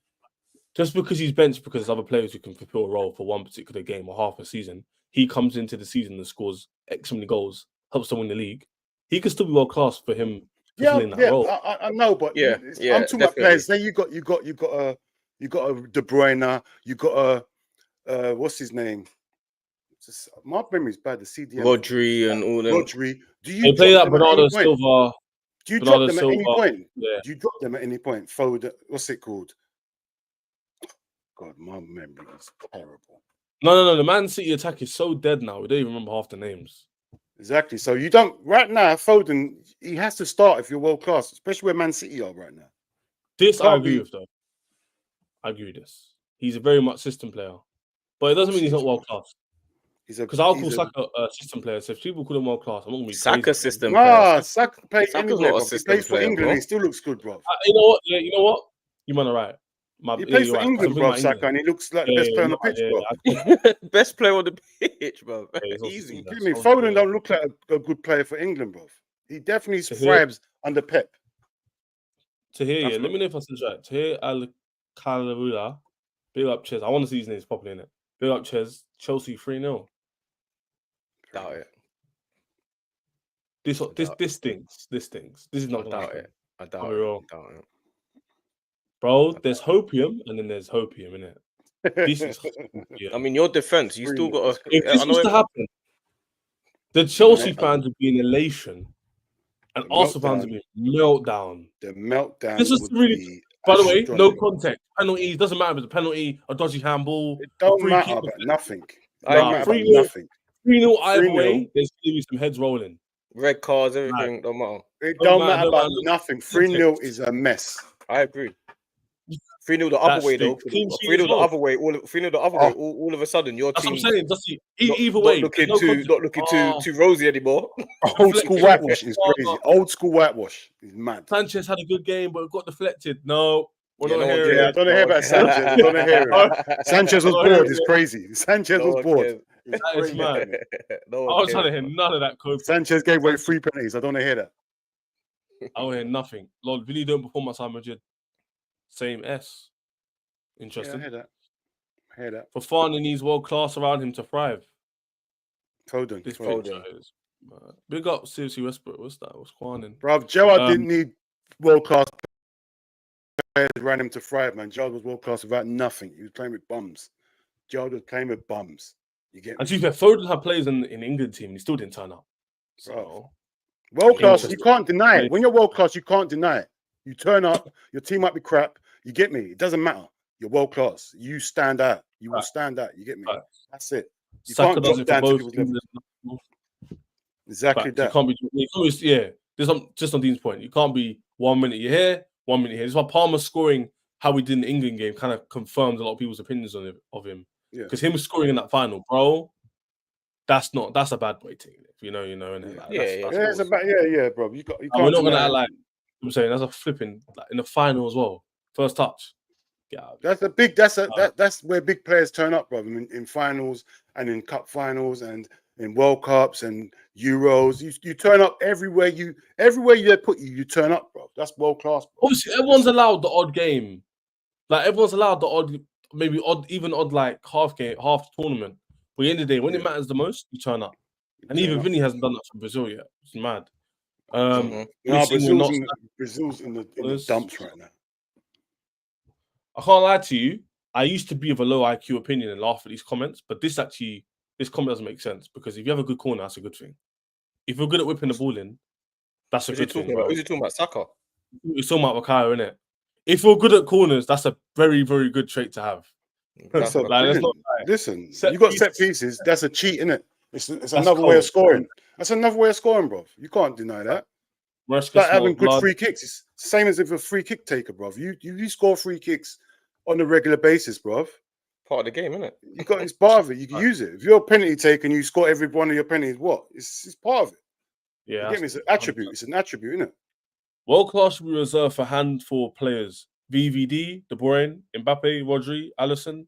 just because he's benched because there's other players who can fulfill a role for one particular game or half a season, he comes into the season and scores X many goals, helps to win the league. He could still be world class for him. That role. I know, but I'm talking about players. Then you got a De Bruyne, you got a what's his name? My memory's bad. The CDM, Rodri and all them. Rodri. Do you play that Bernardo Silva? Do you drop them at any point? Yeah. Do you drop them at any point? Foden, what's it called? God, my memory is terrible. No. The Man City attack is so dead now. We don't even remember half the names. Exactly. So you don't right now. Foden, he has to start if you're world class, especially where Man City are right now. This I agree with, though. I agree with this. He's a very much system player, but it doesn't mean he's not world class. Because I'll call Saka a system player. So if people call him world class, I'm not gonna be Saka system player. Nah, Saka plays anywhere. He plays for England. He still looks good, bro. You know what? Yeah, you know what? You man are right. He plays for England, bro, Saka, and he looks like the best player on the pitch, bro. Best player on the pitch, bro. Easy. Give me Foden don't look like a good player for England, bro. He definitely thrives under Pep. Let me know if I said right. Tahir Al-Khalila, big up Ches. I want to see his names properly in it. Big up Ches. Chelsea 3-0. Doubt it. This stinks. This is not doubt it. I doubt it. Bro, there's hopium and then there's hopium, innit? This is hopium. I mean, your defense, you still got to. If this was to happen, the Chelsea fans would be in elation and Arsenal fans would be meltdown. The meltdown. This is really. By the way, no context. Penalty doesn't matter if it's a penalty, a dodgy handball. It don't matter about nothing. 3-0 either way. There's going to be some heads rolling. Red cards, everything don't matter. It don't matter about nothing. 3-0 is a mess. I agree. 3-0 the other way though. 3-0 the other way. 3-0 the other way. All of a sudden, your team. That's what I'm saying. Either way, not looking too rosy anymore. Old school whitewash is crazy. Old school whitewash is mad. Sanchez had a good game, but it got deflected. No. I don't hear about Sanchez. I don't hear it. Sanchez was bored. It's crazy. Sanchez was bored. That is mad. I was trying to hear none of that code. Sanchez gave away 3 penalties. I don't hear that. I don't hear nothing. Lord, Billy don't perform at Madrid. Same S. Interesting. Yeah, I hear that. Fofana needs world class around him to thrive. Foden. Big up seriously Westbrook. What's that? What's Kwanin? Bro, Gerrard didn't need world class players around him to thrive, man. Gerrard was world class without nothing. He was playing with bums. Gerrard was playing with bums. You get me? And to be fair, Foden had players in England team. He still didn't turn up. So world class, you can't deny it. When you're world class, you can't deny it. You turn up, your team might be crap. You get me? It doesn't matter. You're world class. You stand out. You will stand out. You get me? That's it. Saka can't does drop it for down to both. people's level. England. Exactly Facts. You that. can't be. Just on Dean's point, you can't be 1 minute you're here, 1 minute here. This is why Palmer scoring how we did in the England game kind of confirmed a lot of people's opinions on of him. Yeah. Because him scoring in that final, bro, that's a bad way to take it. You know, innit? Like, It's about bro. You can't. We're not gonna deny act it. like I'm saying that's a flipping like, in the final as well. First touch. Yeah. That's where big players turn up, bro. In finals and in cup finals and in World Cups and Euros. You turn up everywhere they put you turn up, bro. That's world class, bro. Obviously, everyone's allowed the odd game. Like everyone's allowed the odd, maybe odd like half tournament. But at the end of the day, when it matters the most, you turn up. And even Vinny hasn't done that for Brazil yet. It's mad. Brazil's in the dumps right now. I can't lie to you. I used to be of a low IQ opinion and laugh at these comments, but this comment doesn't make sense because if you have a good corner, that's a good thing. If you're good at whipping the ball in, that's a good thing. Who's he talking about? Saka? It's talking about Bukayo, isn't it? If you're good at corners, that's a very, very good trait to have. Listen, you got set pieces. That's a cheat, isn't it? It's another way of scoring. That's another way of scoring, bro. You can't deny that. It's like having good free kicks. It's the same as if a free kick taker, bro. You score free kicks on a regular basis, bro. Part of the game, isn't it? It's part of it. You can use it. If you're a penalty taker and you score every one of your penalties, what? It's part of it. Yeah, it's an attribute. It's an attribute, isn't it? World class should be reserved for a handful of players: VVD, De Bruyne, Mbappe, Rodri, Alisson,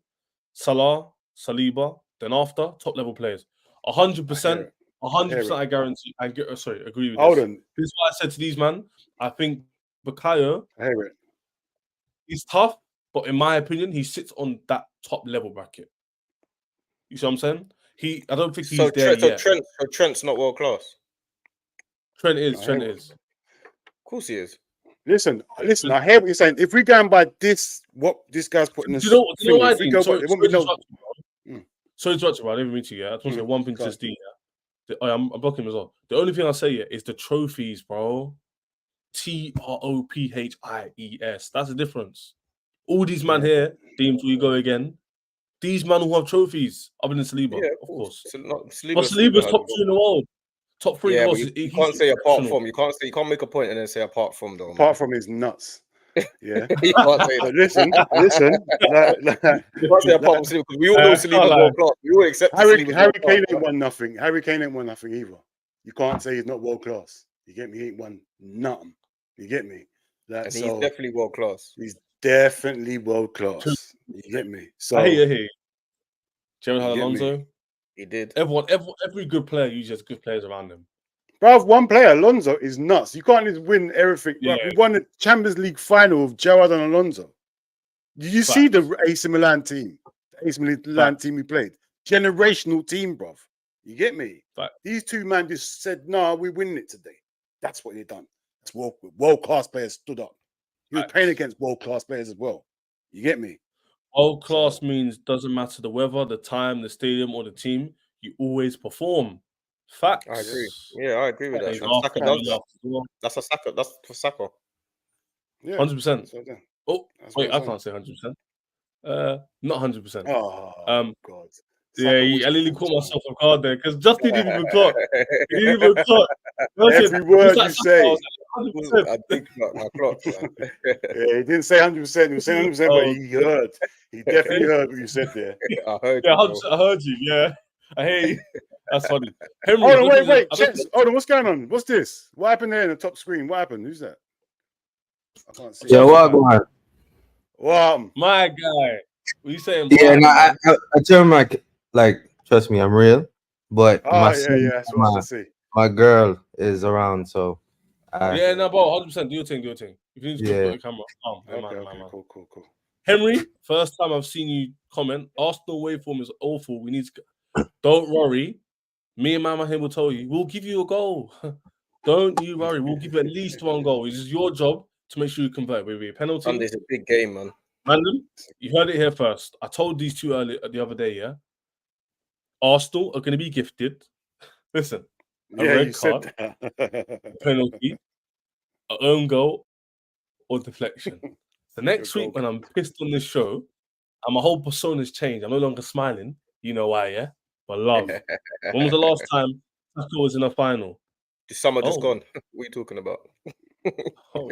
Salah, Saliba. Then after, top level players. 100%. 100%. I guarantee. Agree with this. Hold on. This is why I said to these man. I think Bukayo. I hear it. He's tough, but in my opinion, he sits on that top level bracket. You see what I'm saying? I don't think he's there yet. Trent's not world class. Trent is. Of course he is. Listen. I hear what you're saying. If we go by this, what this guy's putting this, you know what I think? Sorry to interrupt you, bro. I didn't mean to. Yeah, I just want to say one thing to Steve. I'm blocking him as well. The only thing I'll say is the trophies, bro. TROPHIES. That's the difference. All these men here, Deems, we go again. These men who have trophies, other than Saliba, of course. Saliba's top 2 in the world. Top 3 goals. You can't say apart from. You can't make a point and then say apart from though. Apart from his nuts. Yeah. You can't say that. Listen. You can't say apart from Saliba because we all know Saliba's world class. We all accept Harry Kane ain't won nothing. Harry Kane ain't won nothing either. You can't say he's not world class. You get me? He ain't won nothing. You get me? And he's definitely world class. He's definitely world class. You get me? So I hear you. Gerald Alonso. He did. Every good player usually has good players around them. Bro, one player, Alonso, is nuts. You can't just win everything. Yeah. We won the Champions League final with Gerrard and Alonso. Did you see the AC Milan team? The AC Milan team we played. Generational team, bro. You get me? These two men just said, "No, we're winning it today." That's what they done. That's world class players stood up. He was playing against world class players as well. You get me? World class means doesn't matter the weather, the time, the stadium, or the team. You always perform. Facts. I agree. Yeah, I agree with that. Saka does that. That's a Saka. That's for Saka. Yeah, 100%. Oh, wait, I can't say 100%. Not 100%. Oh, God. Yeah, I literally caught myself off guard there because Justin didn't even clock. He didn't even clock. Every word you say. I think I clocked. Yeah, he didn't say 100%. He was saying 100%, but he heard. He definitely heard what you said there. I heard. Yeah, I heard you. Yeah, I hear you. That's funny. Henry, hold on, wait. Hold on, what's going on? What's this? What happened there in the top screen? What happened? Who's that? I can't see. Yeah, what going on? Wow, my guy. What you saying? Yeah, no, I tell him like trust me, I'm real. But my girl is around, so yeah, no, bro, 100%. Do your thing. If you need to put the camera, cool. Henry, first time I've seen you comment. Arsenal waveform is awful. We need to. Don't worry. Me and Mama here will tell you. We'll give you a goal. Don't you worry. We'll give you at least one goal. It's just your job to make sure you convert. Maybe a penalty. Sunday's a big game, man. Random. You heard it here first. I told these two earlier the other day. Yeah. Arsenal are going to be gifted. Listen. A red card, a penalty, an own goal, or deflection. The next week when I'm pissed on this show, and my whole persona's changed. I'm no longer smiling. You know why, yeah? But love. When was the last time Saka was in a final? The summer just gone. What are you talking about? Oh.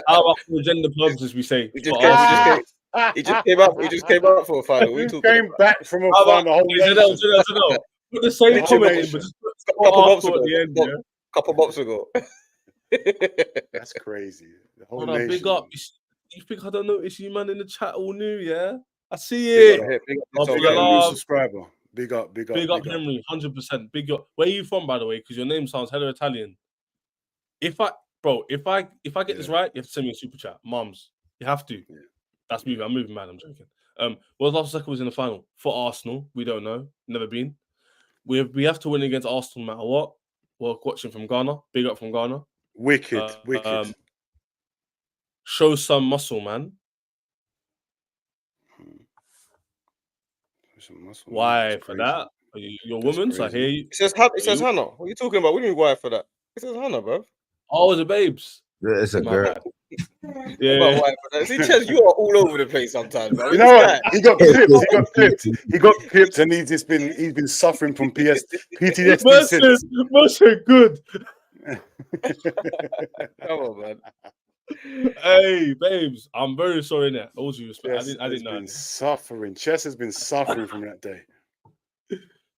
How about for gender purposes, we say? He just came out for a final. He came back from a final. Put the same comment in, but just put a couple months ago. At the end, yeah? Couple months ago. That's crazy. The whole nation. Big up. You think I don't notice you, man, in the chat all new, yeah? I see it. Big up, new subscriber. Big up, Henry, 100%. Big up. Where are you from, by the way? Because your name sounds hella Italian. If I get this right, you have to send me a super chat. Mums, you have to. Yeah. That's moving. I'm moving mad. I'm joking. Well, last Saka was in the final for Arsenal. We don't know. Never been. We have to win against Arsenal no matter what. We're watching from Ghana. Big up from Ghana. Wicked. Show some muscle, man. Why for that? You're a woman, so I hear you. It says Hannah. What are you talking about? What do you mean why for that? It says Hannah, bro. Oh, it's a babes. Yeah, it's a girl. Yeah. See, Ches, you are all over the place sometimes, bro. You know what? He got clipped. He got clipped, and he's been suffering from PTSD since. Mercer, good. Come on, man. Hey, babes, I'm very sorry now. All due respect. I didn't know. Suffering. Chess has been suffering from that day.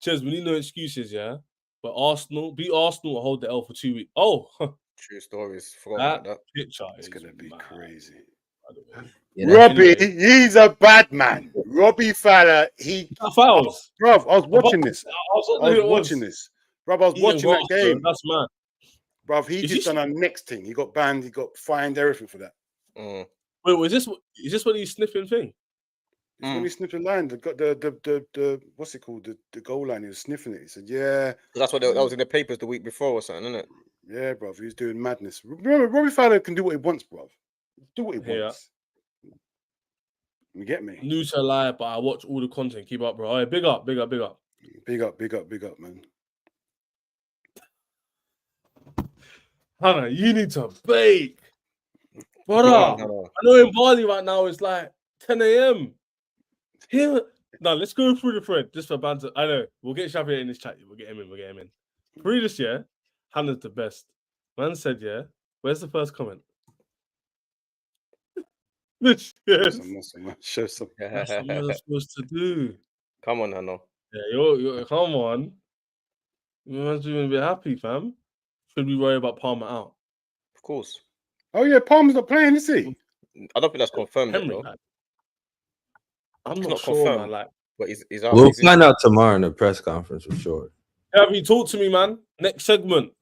Ches, we need no excuses, yeah. But Arsenal beat Arsenal or hold the L for 2 weeks. Oh, true stories. That picture is gonna be crazy. Robbie, he's a bad man. Robbie fella, fouls. Bro, I was watching this. Bro, I was watching that game. That's mad. Bro, he just done a next thing. He got banned. He got fined. Everything for that. Wait, is this what he's sniffing thing? It's when he sniffed the line. The what's it called? The goal line. He was sniffing it. He said, "Yeah." That's what that was in the papers the week before or something, isn't it? Yeah, bro. He was doing madness. Remember, Robbie Fowler can do what he wants, bro. Do what he wants. You get me? New to lie, but I watch all the content. Keep up, bro. All right, big up. Big up, man. Hannah, you need to bake. Brother, I know in Bali right now it's like 10 a.m. Here, now let's go through the thread just for banter. I know we'll get Shabby in this chat. We'll get him in. Through this year, Hannah's the best. Man said, yeah. Where's the first comment? Yes. Show some. That's what you're supposed to do. Come on, Hannah. Yeah, you're come on. Man's doing a bit happy, fam. Should we worry about Palmer out? Of course. Oh yeah, Palmer's not playing, is he? I don't think that's confirmed. Henry, yet, I'm not sure, confirmed. man. But he's out. We'll find out tomorrow in the press conference for sure. Have you talk to me, man? Next segment.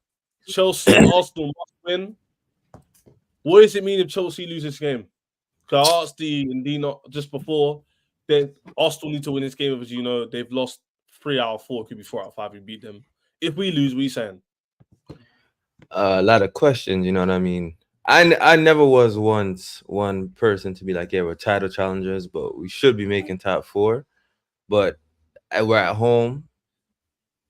Chelsea and Arsenal must win. What does it mean if Chelsea lose this game? Because I asked Dino just before. Arsenal need to win this game, as you know, they've lost 3 out of 4. It could be 4 out of 5. We beat them. If we lose, what are you saying? A lot of questions, you know what I mean? I never was once one person to be like, yeah, we're title challengers, but we should be making top 4. But we're at home.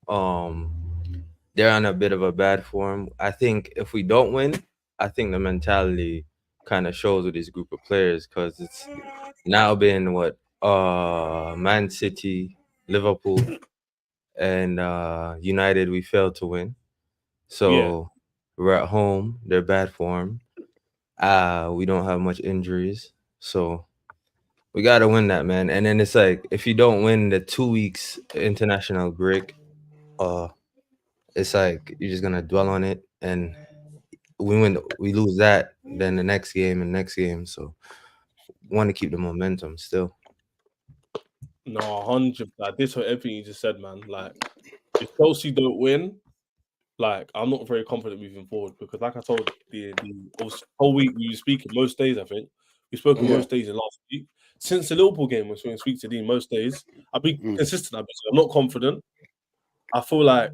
They're on a bit of a bad form. I think if we don't win, I think the mentality kind of shows with this group of players, because it's now been Man City, Liverpool, and United we failed to win. So we're at home. They're bad form. We don't have much injuries. So we got to win that, man. And then it's like, if you don't win the 2 weeks international break, it's like you're just going to dwell on it. And we lose that, then the next game and next game. So want to keep the momentum still. No, 100%. Like, this or everything you just said, man. Like, if Chelsea don't win, like, I'm not very confident moving forward, because, like I told the whole week we were speaking most days. I think we spoke most days in last week. Since the Liverpool game, when we speak to Dean most days, I've been consistent. I'm not confident. I feel like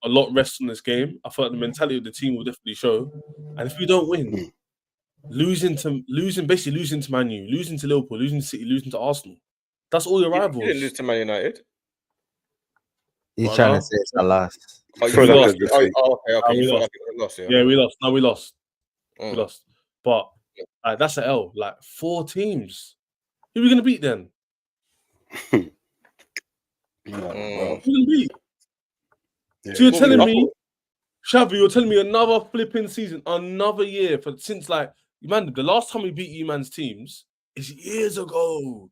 a lot rests on this game. I feel like the mentality of the team will definitely show. And if we don't win, losing to Man U, losing to Liverpool, losing to City, losing to Arsenal, that's all your rivals. You didn't lose to Man United. He's trying to say it's a loss. Oh, we lost. Okay. We lost. Yeah, we lost. No, we lost. We lost. But that's an L. Like, 4 teams. Who are we going to beat then? Well, Wouldn't be. yeah. So you're telling I me, Shavi, you're telling me another flipping season, another year since like, man, the last time we beat you man's teams is years ago.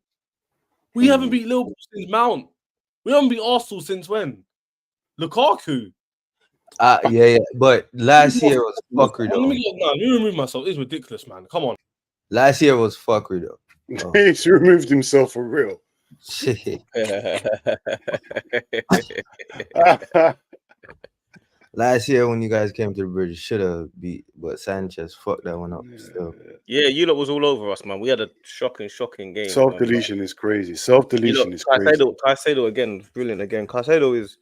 We haven't beat Liverpool since Mount. We haven't beat Arsenal since when? Lukaku. Yeah. But last year was fuckery though. Let me remove myself. It's ridiculous, man. Come on. Last year was fuckery though. Oh. He's removed himself for real. Last year when you guys came to the bridge, should have beat, but Sanchez fucked that one up still. Yeah, you lot was all over us, man. We had a shocking game. Self-deletion is crazy. Self-deletion is crazy. Caicedo again, brilliant again. Caicedo is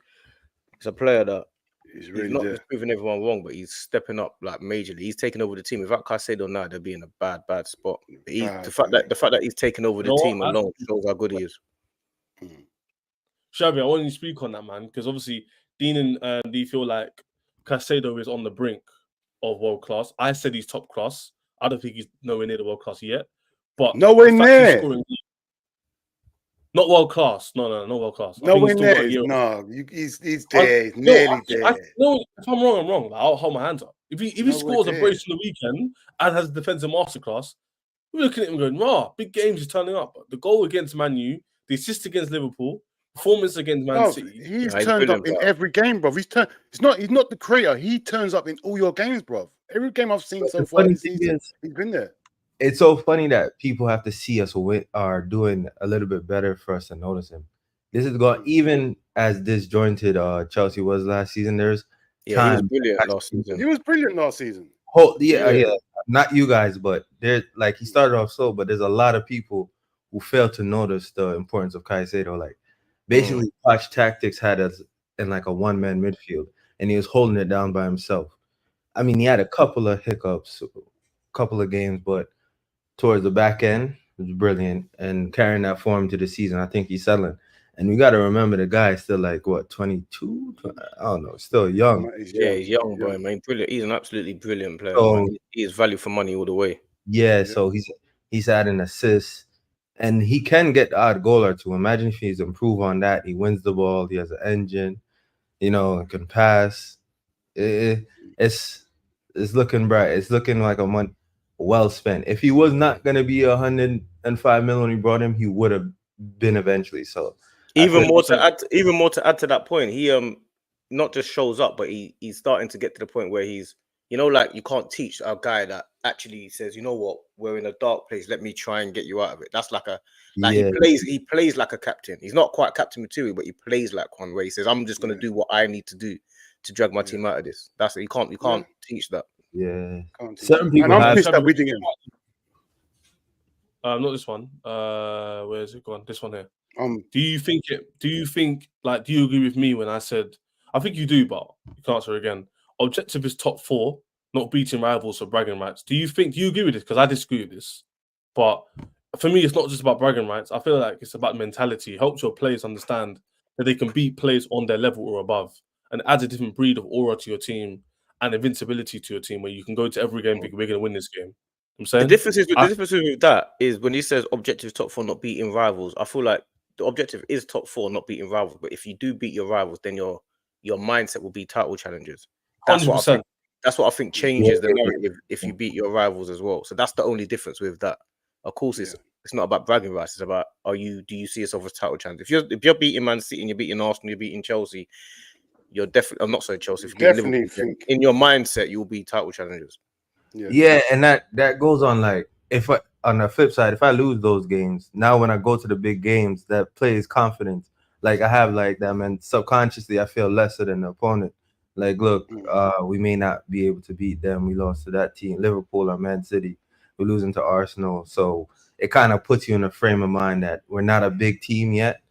a player that He's he's really not there. just proving everyone wrong, but he's stepping up like majorly. He's taking over the team. Without Caicedo now, they'll be in a bad spot. The fact that he's taken over the team alone shows how good he is. Shavi, I want you to speak on that, man, because obviously Dean and Lee feel like Caicedo is on the brink of world class. I said he's top class. I don't think he's nowhere near the world class yet. But Nowhere near. Not world class. No, not world class. Nowhere near. No, he's there. He's nearly there. No, if I'm wrong, I'm wrong. Like, I'll hold my hands up. If he scores a brace on the weekend and has a defensive masterclass, we're looking at him going, "Rah, big games is turning up." The goal against Man U, the assist against Liverpool, performance against Man City. He's turned up in every game, bro. He's not the creator. He turns up in all your games, bro. Every game I've seen so far this season, he's been there. It's so funny that people have to see us are doing a little bit better for us to notice him. This is going even as disjointed Chelsea was last season. There's he was brilliant last season. He was brilliant last season. Yeah. Not you guys, but there's like he started off slow, but there's a lot of people who fail to notice the importance of Caicedo. Like basically, Poch tactics had us in like a one-man midfield, and he was holding it down by himself. I mean, he had a couple of hiccups, couple of games, but towards the back end, it was brilliant and carrying that form to the season. I think he's settling. And we got to remember the guy is still like, what, 22? I don't know, still young. He's young, boy, man. Brilliant. He's an absolutely brilliant player. So, he is value for money all the way. Yeah, so he's adding assists. And he can get the odd goal or two. Imagine if he's improved on that. He wins the ball. He has an engine, can pass. It's looking bright. It's looking like a month well spent. If he was not going to be 105 million when he brought him, he would have been eventually. So even more to add to that point, he not just shows up, but he's starting to get to the point where he's, like you can't teach a guy that actually says, you know what, we're in a dark place. Let me try and get you out of it. That's like he plays like a captain. He's not quite captain material, but he plays like one where he says, I'm just going to do what I need to do to drag my team out of this. That's you can't teach that. Yeah, certain people. And I'm pissed that we didn't. Not this one. Where is it gone? This one here. Do you agree with me when I said? I think you do, but you can answer again. Objective is top 4, not beating rivals for bragging rights. Do you agree with this? Because I disagree with this. But for me, it's not just about bragging rights. I feel like it's about mentality. It helps your players understand that they can beat players on their level or above, and adds a different breed of aura to your team and invincibility to your team, where you can go to every game thinking we're going to win this game. I'm saying the difference with that is when he says objective top 4, not beating rivals. I feel like the objective is top 4, not beating rivals. But if you do beat your rivals, then your mindset will be title challenges. That's 100%. What I think changes the narrative if you beat your rivals as well. So that's the only difference with that. Of course, it's not about bragging rights. It's about do you see yourself as title challenge? If you're beating Man City and you're beating Arsenal, you're beating Chelsea, you're definitely. I'm not saying Chelsea. If you're definitely think in your mindset you'll be title challengers. Yeah, and that goes on like on the flip side, if I lose those games, now when I go to the big games, that plays confidence. Like I have like them, and subconsciously I feel lesser than the opponent. Like, look, we may not be able to beat them. We lost to that team, Liverpool or Man City. We're losing to Arsenal. So it kind of puts you in a frame of mind that we're not a big team yet.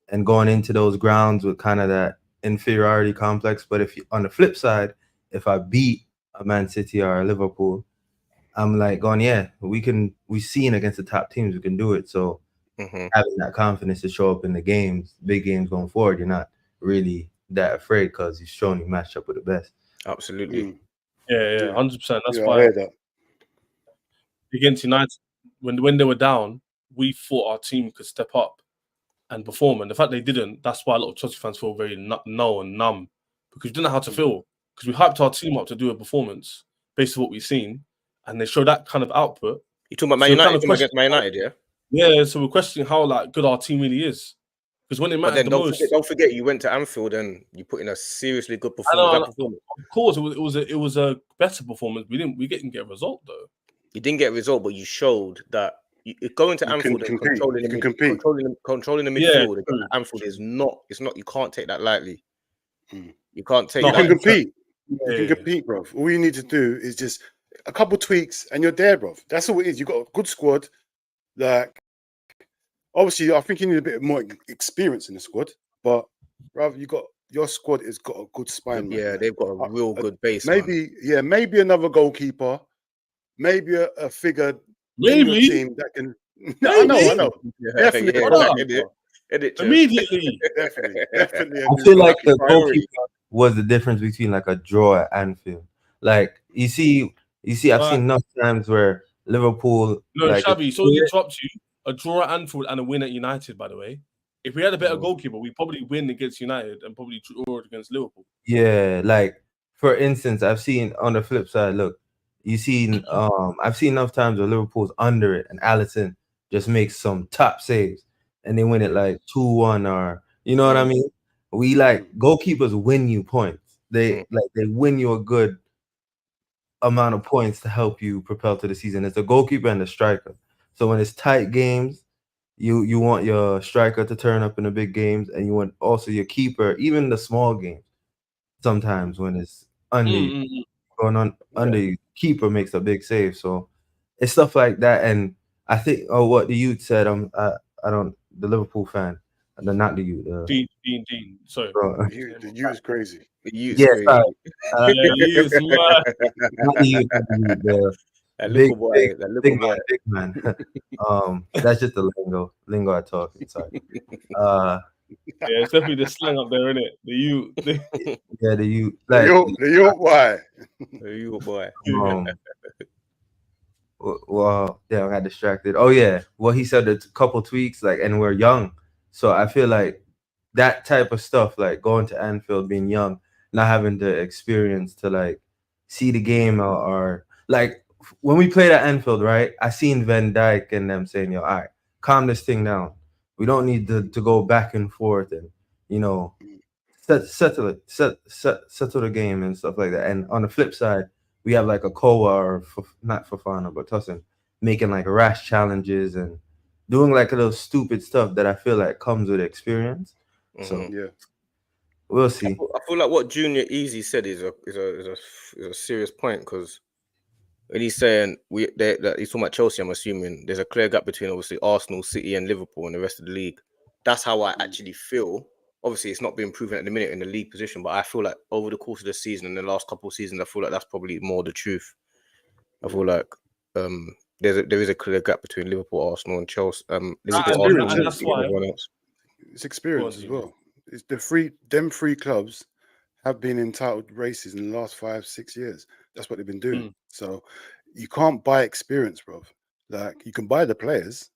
And going into those grounds with kind of that inferiority complex. But if you, on the flip side, if I beat a Man City or a Liverpool, I'm like going, we've seen against the top teams, we can do it. So having that confidence to show up in the games, big games going forward, you're not really that afraid because you've shown you matched up with the best. Absolutely. Yeah, 100%. That's why I heard that. Against United, when they were down, we thought our team could step up. and perform. And the fact they didn't, that's why a lot of Chelsea fans feel very null and numb, because we didn't know how to feel. Because we hyped our team up to do a performance based on what we've seen, and they show that kind of output. You talking about Man United? Against Man United, yeah. Yeah, so we're questioning how good our team really is. Because when it mattered the most, don't forget, you went to Anfield and you put in a seriously good performance. Of course, it was a better performance. We didn't get a result though. You didn't get a result, but you showed that going to Anfield and controlling the midfield against Anfield is not. It's not. You can't take that lightly. You can't take. You can compete. You can compete, bro. All you need to do is just a couple tweaks, and you're there, bro. That's all it is. You got a good squad. Like, obviously, I think you need a bit more experience in the squad, but rather your squad has got a good spine. Yeah, they've got a real good base. Maybe another goalkeeper, maybe a figure in your team that can. I know. Yeah, definitely. Immediately. Definitely. I feel like the goalkeeper was the difference between like a draw at Anfield. Like you see, I've seen enough times where Liverpool. No, Shabby, so to interrupt you, a draw at Anfield and a win at United, by the way. If we had a better goalkeeper, we'd probably win against United and probably draw against Liverpool. Yeah, like for instance, I've seen on the flip side, look, I've seen enough times where Liverpool's under it and Alisson just makes some top saves and they win it like 2-1 or you know what I mean? We goalkeepers win you points. They win you a good amount of points to help you propel to the season. It's the goalkeeper and the striker. So when it's tight games, you want your striker to turn up in the big games, and you want also your keeper, even the small games. Sometimes when it's under under you, keeper makes a big save. So it's stuff like that. And I think what the youth said, the Liverpool fan, not the youth. Dean. Sorry, the youth is crazy. The youth is crazy. Not the youth. That little boy. Big man. That's just the lingo I talk. Sorry. Yeah, it's definitely the slang up there, isn't it? The youth. Yeah, the youth. The York boy. The York boy. Well, I got distracted. Oh yeah, well he said a couple tweaks, and we're young, so I feel like that type of stuff, like going to Anfield, being young, not having the experience to see the game or when we played at Anfield, right? I seen Van Dijk and them saying, "Yo, all right, calm this thing down. We don't need to go back and forth and settle the game and stuff like that." And on the flip side, we have a Kowa or not Fofana, but Tosin making rash challenges and doing a little stupid stuff that I feel like comes with experience. So we'll see. I feel like what Junior Easy said is a serious point, because when he's saying that he's talking about Chelsea, I'm assuming there's a clear gap between obviously Arsenal, City, and Liverpool and the rest of the league. That's how I actually feel. Obviously, it's not been proven at the minute in the league position, but I feel like over the course of the season and the last couple of seasons, I feel like that's probably more the truth. I feel like there is a clear gap between Liverpool, Arsenal, and Chelsea. That's why it's experience as well. It's them three clubs have been in title races in the last 5-6 years. That's what they've been doing. So you can't buy experience, bro. You can buy the players,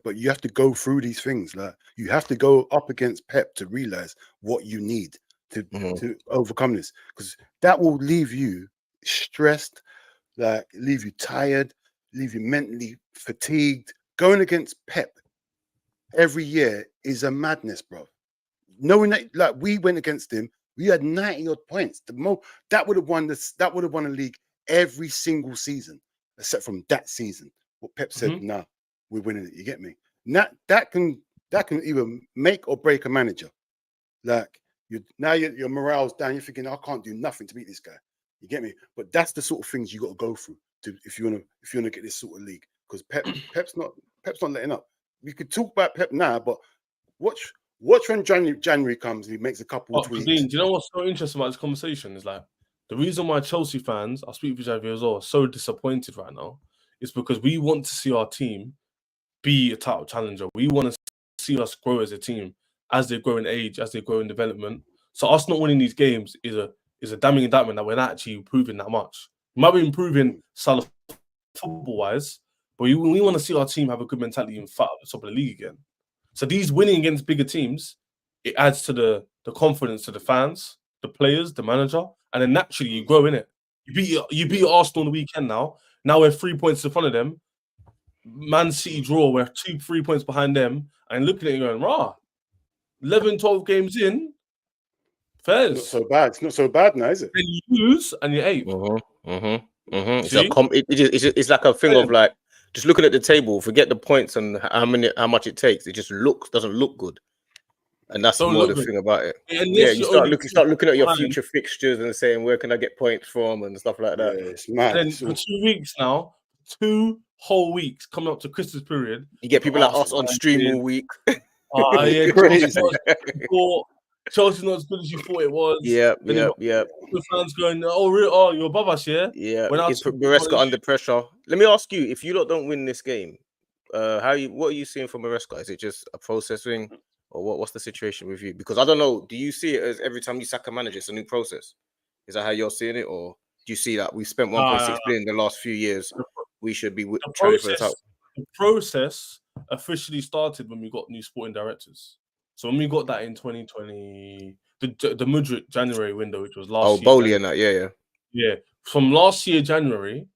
but you have to go through these things. You have to go up against Pep to realize what you need to overcome this, because that will leave you stressed, leave you tired, leave you mentally fatigued. Going against Pep every year is a madness, bro. Knowing that, we went against him, we had 90 odd points. That would have won this. That would have won a league every single season, except from that season. What Pep said, "Nah, we're winning it." You get me? That can either make or break a manager. Your morale's down. You're thinking, "I can't do nothing to beat this guy." You get me? But that's the sort of things you got to go through if you wanna get this sort of league. Because Pep's not letting up. We could talk about Pep now, but watch when January comes and he makes a couple of tweets. Dean, do you know what's so interesting about this conversation is the reason why Chelsea fans, I speak for Javier as well, are so disappointed right now is because we want to see our team be a title challenger. We want to see us grow as a team as they grow in age, as they grow in development. So us not winning these games is a damning indictment that we're not actually improving that much. We might be improving football-wise, but we want to see our team have a good mentality and fight at the top of the league again. So these winning against bigger teams, it adds to the confidence to the fans, the players, the manager, and then naturally you grow in it. You beat Arsenal on the weekend now. Now we're 3 points in front of them. Man City draw, we're 2-3 points behind them, and looking at it going, rah, 11, 12 games in, fairs. Not so bad. It's not so bad now, is it? Then you lose and you're 8th. It's like a thing of like just looking at the table, forget the points and how much it takes. It just doesn't look good, and that's more the thing about it. You start looking at your future fixtures and saying where can I get points from and stuff like that. Yeah, it's mad. And then for 2 weeks now, 2 whole weeks coming up to Christmas period, you get people like us on stream all week. Chelsea's not as good as you thought it was. Yeah. The fans going, oh, really? Oh, you're above us, yeah? Yeah. Is Maresca under pressure? Let me ask you: if you lot don't win this game, what are you seeing from Maresca? Is it just a processing, or what's the situation with you? Because I don't know. Do you see it as every time you sack a manager, it's a new process? Is that how you're seeing it, or do you see that we spent 1.6 billion in the last few years? We should be trying for the top. The process officially started when we got new sporting directors. So when we got that in 2020, the Mudryk January window, which was last year. Oh, Bowley and that, yeah. Yeah. From last year, January,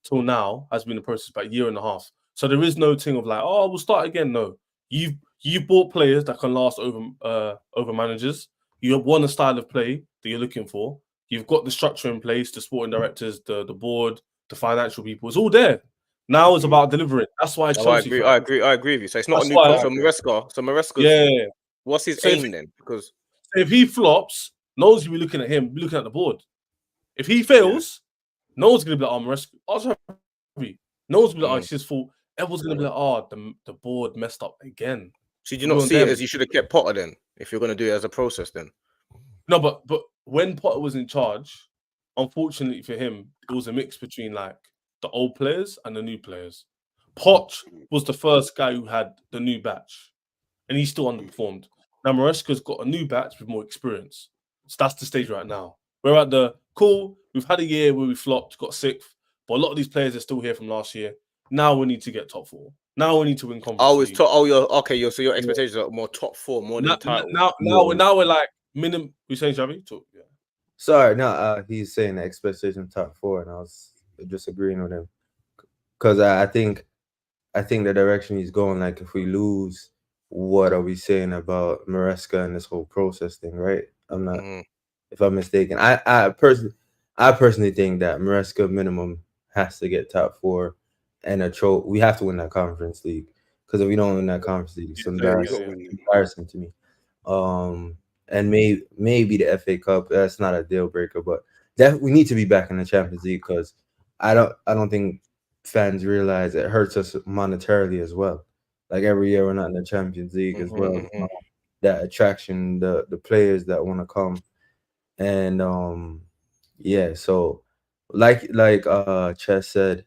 till now, has been a process about a year and a half. So there is no thing of like, oh, we'll start again. No. You bought players that can last over managers. You have won a style of play that you're looking for. You've got the structure in place, the sporting directors, the board, the financial people. It's all there. Now it's about delivering. That's why Chelsea. I agree with you. So it's not a new concept. So Maresca. Yeah. What's his aim then? Because if he flops, no one's gonna be looking at him, looking at the board. If he fails, no one's gonna be like, oh, Maresca. No one's gonna be like, oh, it's his fault. Everyone's gonna be like, oh, the board messed up again. So do you not see it as you should have kept Potter then, if you're gonna do it as a process then? No, but when Potter was in charge, unfortunately for him, it was a mix between like the old players and the new players. Poch was the first guy who had the new batch, and he still underperformed. Now Maresca's got a new batch with more experience. So that's the stage right now. We're at the we've had a year where we flopped, got 6th, but a lot of these players are still here from last year. Now we need to get top 4. Now we need to win conference. So your expectations are more top 4, more than title. Now we're like minimum. We saying Xavi? Yeah. Sorry, no, he's saying the expectation top 4, and I was just agreeing with him because I think the direction he's going. Like, if we lose, what are we saying about Maresca and this whole process thing? Right? I'm not. If I'm mistaken, I personally think that Maresca minimum has to get top 4 and a trophy. We have to win that Conference League, because if we don't win that Conference League, it's embarrassing to me. And maybe the FA Cup, that's not a deal breaker, but we need to be back in the Champions League, because I don't think fans realize it hurts us monetarily as well. Like, every year we're not in the Champions League as well. That attraction, the players that want to come, and so like Chess said,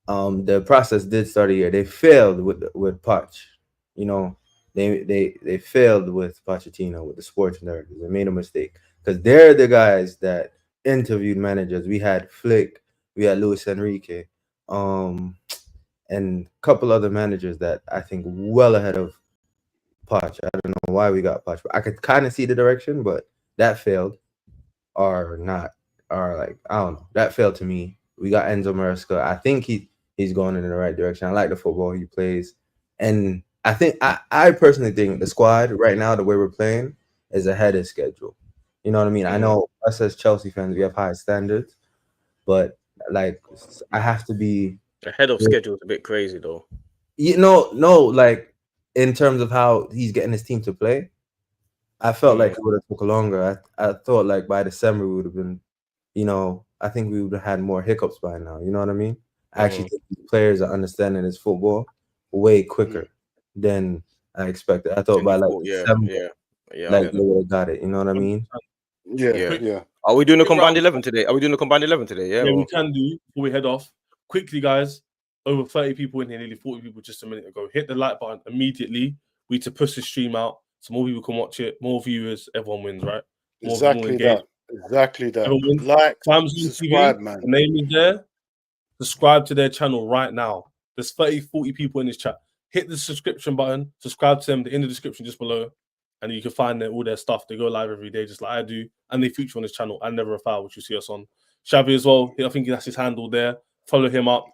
the process did start a year. They failed with Poch, They failed with Pochettino, with the sports directors. They made a mistake, because they're the guys that interviewed managers. We had Flick, we had Luis Enrique, and a couple other managers that I think well ahead of Poch. I don't know why we got Poch, but I could kind of see the direction, but that failed, I don't know. That failed to me. We got Enzo Maresca. I think he's going in the right direction. I like the football he plays, and I personally think the squad right now, the way we're playing, is ahead of schedule. You know what I mean? I know us as Chelsea fans, we have high standards, but like, I have to be ahead of schedule. Is a bit crazy though. No, like, in terms of how he's getting his team to play, I felt like it would have took longer. I thought like by December we would have been, I think we would have had more hiccups by now. You know what I mean? I actually think the players are understanding his football way quicker than I expected. I thought by like December, they would have got it. You know what I mean? Yeah. Are we doing a combined 11 today? Yeah, we can do before we head off. Quickly, guys. Over 30 people in here, nearly 40 people just a minute ago. Hit the like button immediately. We need to push the stream out so more people can watch it. More viewers, everyone wins, right? Exactly that. Like, subscribe, man. The name is there. Subscribe to their channel right now. There's 30, 40 people in this chat. hit the subscription button, subscribe to them. They're in the description just below, and you can find all their stuff. They go live every day, just like I do, and they feature on this channel. And Never a Foul, which you see us on. Shabby as well. I think that's his handle there. Follow him up.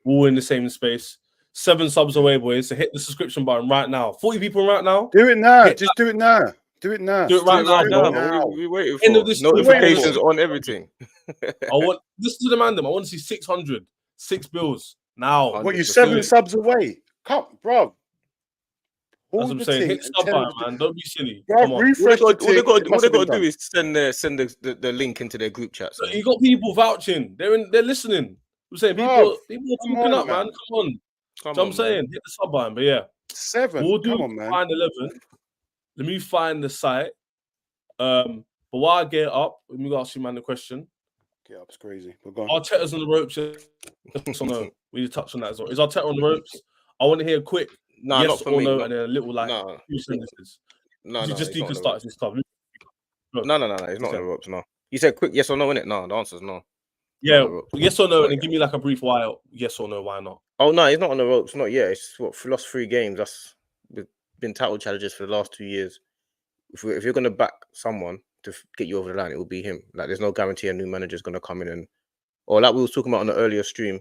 We're all in the same space. 7 subs away, boys. So hit the subscription button right now. 40 people right now. Do it now. Just do it now. Do it now. Do it right now. We're waiting End for of this notifications on everything. Listen to the man. I want to see 600. 6 bills now. What, you 7 subs away? Come, bro. That's what I'm saying. Hit sub button, man. Don't be silly. Bro, Come on. refresh What they got the to do is send the link into their group chat. So you got people vouching. They're listening. I'm saying people are talking up, man. Come on. I'm saying hit the sub button. But yeah, 7. We'll do Come on, man. find 11. Let me find the site. But while I get up, let me ask you, man, the question. Get up, it's crazy. We're going. Arteta's on the ropes. Yes or no? We need to touch on that as well. Is Arteta on the ropes? I want to hear a quick yes or no, and then a little few sentences. Just you can start this stuff. No. It's not on the ropes. No. You said quick yes or no, innit? No, the answer's no. Yeah, yes or no, and then give me like a brief why. Yes or no, why not? Oh no, it's not on the ropes. Not yet. It's what lost 3 games. We've been title challenges for the last 2 years. If you're gonna back someone to get you over the line, it will be him. Like, there's no guarantee a new manager is gonna come in or like we was talking about on the earlier stream.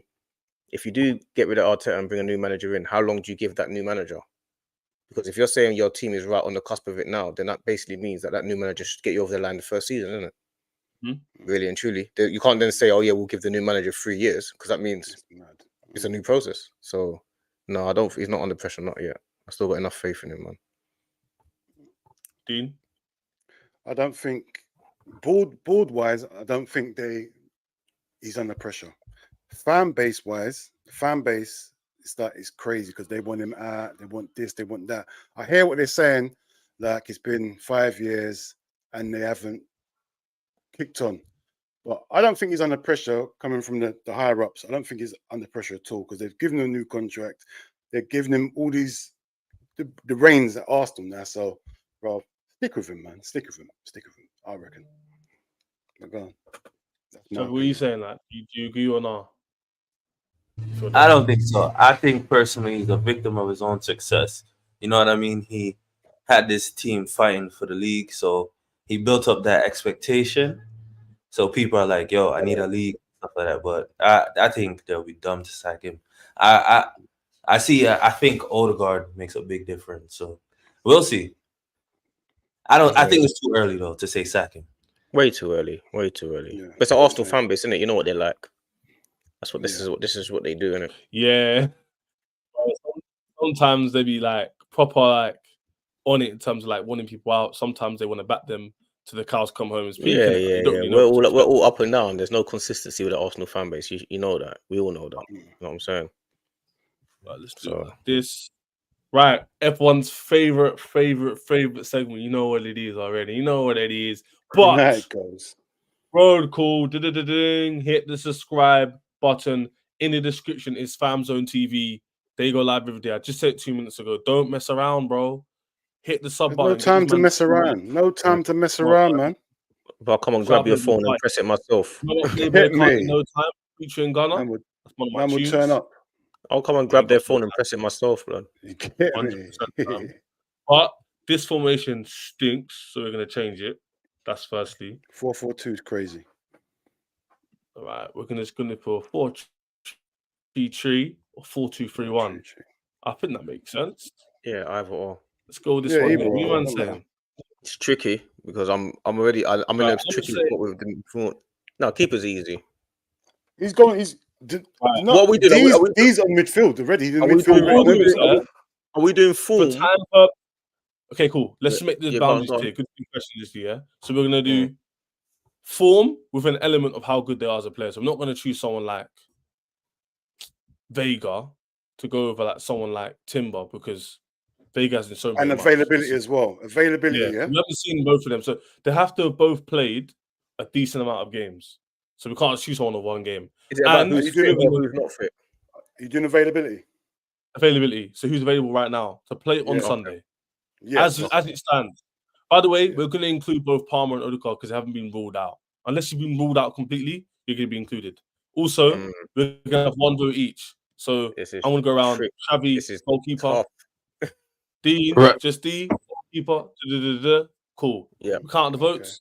If you do get rid of Arteta and bring a new manager in, how long do you give that new manager? Because if you're saying your team is right on the cusp of it now, then that basically means that new manager should get you over the line the first season, isn't it? Really and truly. You can't then say, oh yeah, we'll give the new manager 3 years, because that means it's a new process. So no, he's not under pressure, not yet. I still got enough faith in him, man. Dean? I don't think board wise, I don't think he's under pressure. Fan base wise, is crazy because they want him out, they want this, they want that. I hear what they're saying, like it's been 5 years and they haven't kicked on. But I don't think he's under pressure coming from the higher ups. I don't think he's under pressure at all because they've given him a new contract. They're giving him all these the reins at Arsenal now. So, bro, stick with him, man. Stick with him. I reckon. Go on. So what are you saying? Like, do you agree or not? I don't think so. I think personally he's a victim of his own success. You know what I mean? He had this team fighting for the league, so he built up that expectation. So people are like, yo, I need a league, stuff like that. But I think they'll be dumb to sack him. I think Odegaard makes a big difference. So we'll see. I think it's too early though to say sack him. Way too early. Yeah. But it's an Arsenal fan base, isn't it? You know what they're like. That's what this is what they do, isn't it? Yeah. Sometimes they be like proper like on it in terms of like wanting people out. Sometimes they want to back them to the cows come home. Yeah. Really we're all up and down. There's no consistency with the Arsenal fan base. You know that. We all know that. You know what I'm saying? Right, let's do this. Right, F1's favorite segment. You know what it is already. You know what it is. But there it goes. Road call. Hit the subscribe button. In the description is FamZone TV. They go live every day. I just said it 2 minutes ago. Don't mess around, bro. Hit the sub button. No time to mess around. No time to mess around, man. But come on, grab your phone and press it myself. Hit me. No time. Featuring Ghana. Man will turn up. I'll come and grab their phone and press it myself, bro. But this formation stinks, so we're gonna change it. That's firstly. 4-4-2 is crazy. All right, we're gonna put 4-3-3 or 4-2-3-1. I think that makes sense. Yeah, either or. Let's go with this one. What you man saying? It's tricky because I'm in a tricky spot with the. No, keeper's easy. He's going. What are we doing? He's on midfield already. Are we doing form? Okay, cool. Let's make the boundaries clear. Good question this year. So we're gonna do form with an element of how good they are as a player. So I'm not gonna choose someone like Vega to go over like someone like Timber because Vega's in so many and availability as well. Availability, yeah. We haven't seen both of them, so they have to have both played a decent amount of games. So we can't choose someone of one game. Is it about who's fit or who's not fit? Are you doing availability? Availability. So who's available right now to play on Sunday? Yeah, as it stands. By the way, we're going to include both Palmer and Odegaard because they haven't been ruled out. Unless you've been ruled out completely, you're going to be included. Also, we're going to have one vote each. So This is I'm gonna go around. trick. Xavi, This is goalkeeper. tough. Dean, Right. just D, keeper. Cool. Yeah. We count the votes.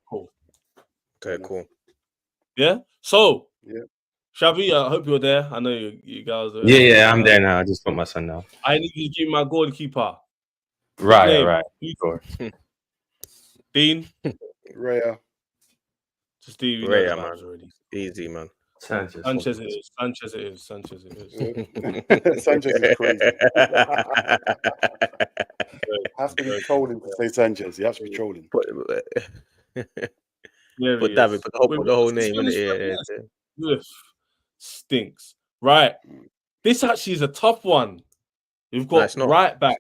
Cool. Okay, cool. Yeah. So, Yeah. Xavi, I hope you're there. I know you guys. Are, Yeah, I'm there now. I just put my son down. I need you to give me my goalkeeper. Right. Sure. Dean. Raya. Just D. You Raya, know the man. vibes already. Easy, man. Sanchez it is. Sanchez it is. Sanchez is crazy. Has to be trolling to say Sanchez. You have to be trolling. Put David, put the whole name in it. Yeah. Stinks. Right. This actually is a tough one. We've got right back.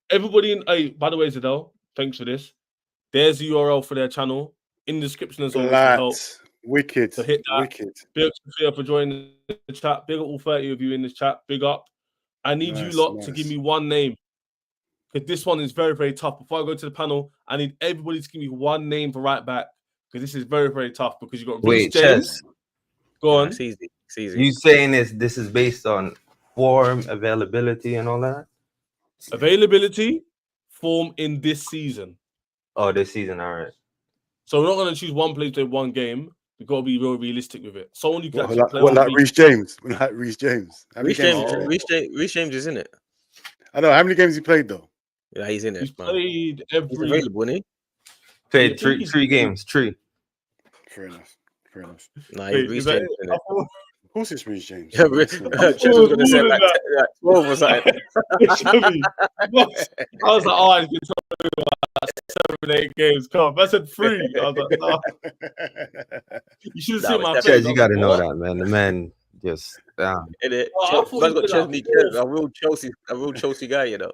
Everybody in. Hey, by the way, Zadell, thanks for this. There's the URL for their channel in the description as well. Wicked. So hit that. Wicked. Big up to Sophia for joining the chat. Big up all 30 of you in this chat. Big up. I need you lot to give me one name. Because this one is very, very tough. Before I go to the panel, I need everybody to give me one name for right back. Because this is very, very tough. Because you got Reece James. Go on. It's easy. It's easy. You saying this is based on form, availability, and all that? Availability, form in this season. Oh, this season, all right. So we're not going to choose one player to one game. We've got to be real realistic with it. Someone you can actually play. What, like Reece James? Like Reece James. Reece James is in it. I know. How many games he played though? Yeah, he's in it. He's played every. He's available, isn't he? Played three games. Fair enough. Nah, he's Reece James in it. Of course, it's Reece James. I was going to say like 12 or something. I was like, oh, he's been talking about 7-8 games. Come on, I said 3. I was like, no. You should have seen my face. You got to know that, man. The man just down. Man's got Chesney, a real Chelsea guy, you know.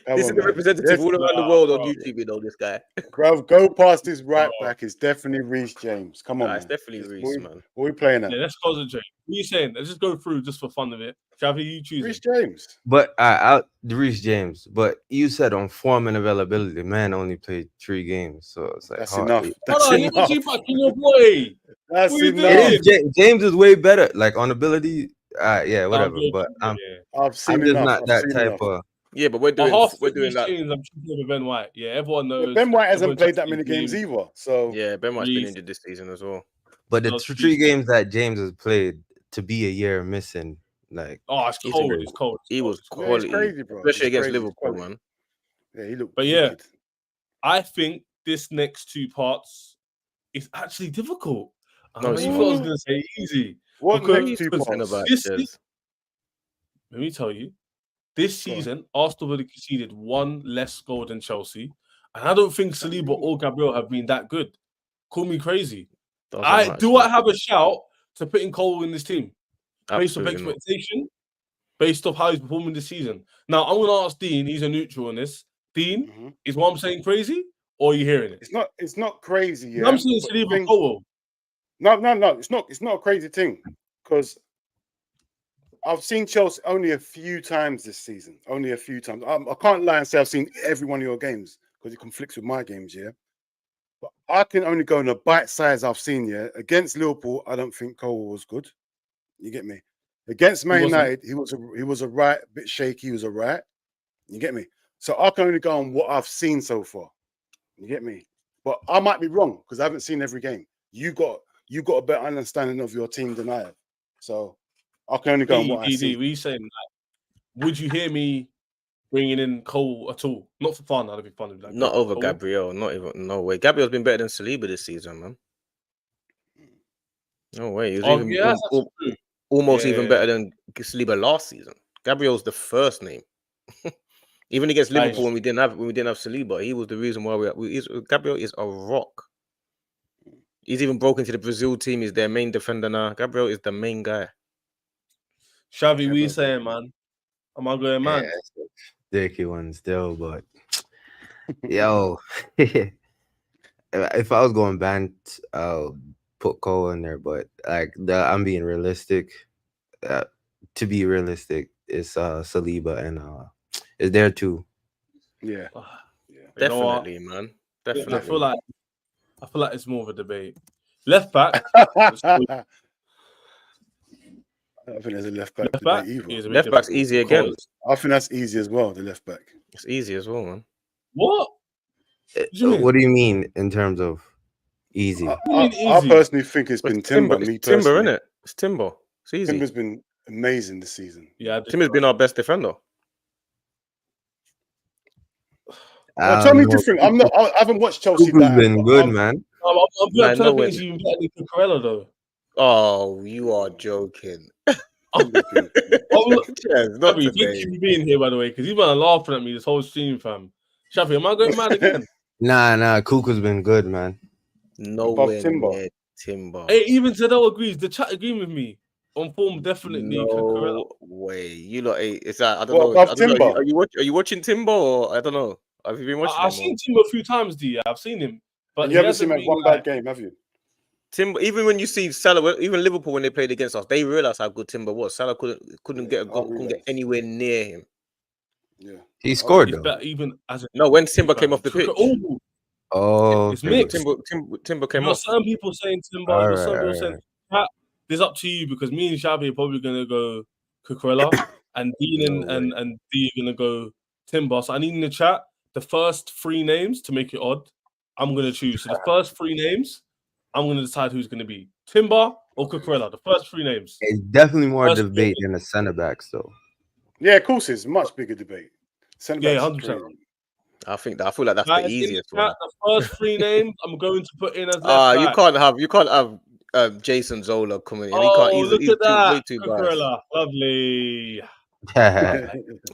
This is the representative all around the world on YouTube, you know, this guy. Bro, go past this right back. It's definitely Reece James. Come on, it's definitely Reece, man. What are we playing at? Yeah, let's concentrate. What are you saying? Let's just go through just for fun of it. Xavi, you choose Reece James. But Reece James. But you said on form and availability, the man only played 3 games, so it's like that's enough. You're back in your boy. That's enough. James is way better, like on ability. Yeah, whatever. But I've seen enough. Not that type of. Yeah, but we're doing that. I'm choosing with Ben White. Yeah, everyone knows. Ben White hasn't played that many games either. So yeah, Ben White's been injured this season as well. But the 3 games that James has played, to be a year missing, like it's cold. It's cold. He was quality, crazy, bro. Especially against Liverpool, man. Yeah, he looked. But yeah, I think this next 2 parts is actually difficult. No, I was going to say easy. What next 2 parts? Let me tell you. This season, Arsenal would have conceded 1 less goal than Chelsea. And I don't think Saliba or Gabriel have been that good. Call me crazy. I have a shout to putting Cole in this team? Based off expectation? Based off how he's performing this season? Now, I'm going to ask Dean. He's a neutral on this. Dean, is what I'm saying crazy? Or are you hearing it? It's not crazy. Yeah. I'm saying Saliba Cole. No. It's not a crazy thing. Because I've seen Chelsea only a few times this season. Only a few times. I can't lie and say I've seen every one of your games because it conflicts with my games, yeah. But I can only go in the bite size I've seen, yeah. Against Liverpool, I don't think Cole was good. You get me? Against Man United, he was a right, bit shaky. He was a right. You get me? So I can only go on what I've seen so far. You get me? But I might be wrong because I haven't seen every game. You got a better understanding of your team than I have. So I can only go on what I see. Were you saying that? Would you hear me bringing in Cole at all? Not for fun. That'd be fun. Like, not over Cole. Gabriel. Not even. No way. Gabriel's been better than Saliba this season, man. No way. He was almost even better than Saliba last season. Gabriel's the first name. Even against Liverpool, when we didn't have Saliba, he was the reason why Gabriel is a rock. He's even broken to the Brazil team. He's their main defender now. Gabriel is the main guy. Xavi, what you saying, man? Am I going mad? Yeah, sticky one still, but yo, if I was going Bant, I'll put Cole in there. But like I'm being realistic. To be realistic, it's Saliba and is there too. Yeah, definitely, man. Definitely. I feel like it's more of a debate. Left back. I think there's a left back Left back debate either. is a bit Left back's difficult easy again. because- I think that's easy as well. The left back. It's easy as well, man. What? What do you mean in terms of easy? I personally think it's been Timber. It's Me Timber, personally. innit? It's Timber. It's easy. Timber's been amazing this season. Yeah, Timber's been our best defender. Well, tell me different. I haven't watched Chelsea. Kuku's been good, man. I'm trying to know think he's even better than Cucurella though. Oh, you are joking. Yes, not Shafi, thank you for being here, by the way, because he's been laughing at me this whole stream, fam. Shafi, am I going mad again? Nah, Kuku's been good, man. Nowhere Timber. near Timber. Hey, even Tadell agrees. The chat agreeing with me. On form, definitely Cucurella. No way. You lot, it's like, I don't What know. about I don't know. Timber? Are you watching Timber or I don't know? Have you been watching? I've seen Timber a few times, D. I've seen him, but And he you haven't hasn't seen him been one like- bad game, have you? Timber. Even when you see Salah, even Liverpool when they played against us, they realized how good Timber was. Salah couldn't get a goal, couldn't get anywhere near him. Yeah. He scored He's though. better even as a No, when Timber came off the pitch, Oh, It's okay. mixed. Timber You came got off. some people saying Timber, All there's some right, people all saying Pat. It's up to you because me and Shabby are probably gonna go Cucurella and Dean No and D are gonna go Timber. So I need in the chat the first 3 names to make it odd. I'm gonna choose. So the first 3 names, I'm gonna decide who's gonna be Timber or Cucurella. The first 3 names. It's definitely more First debate than the centre backs, though. Yeah, of course, it's much bigger debate. Yeah, Centre-backs 100%. crazy. I feel like that's Guys, the in easiest the one. chat, the first 3 names I'm going to put in as left You back. can't have Jason Zola coming in. Oh, He's look at that. way too biased. Cucurella. Lovely.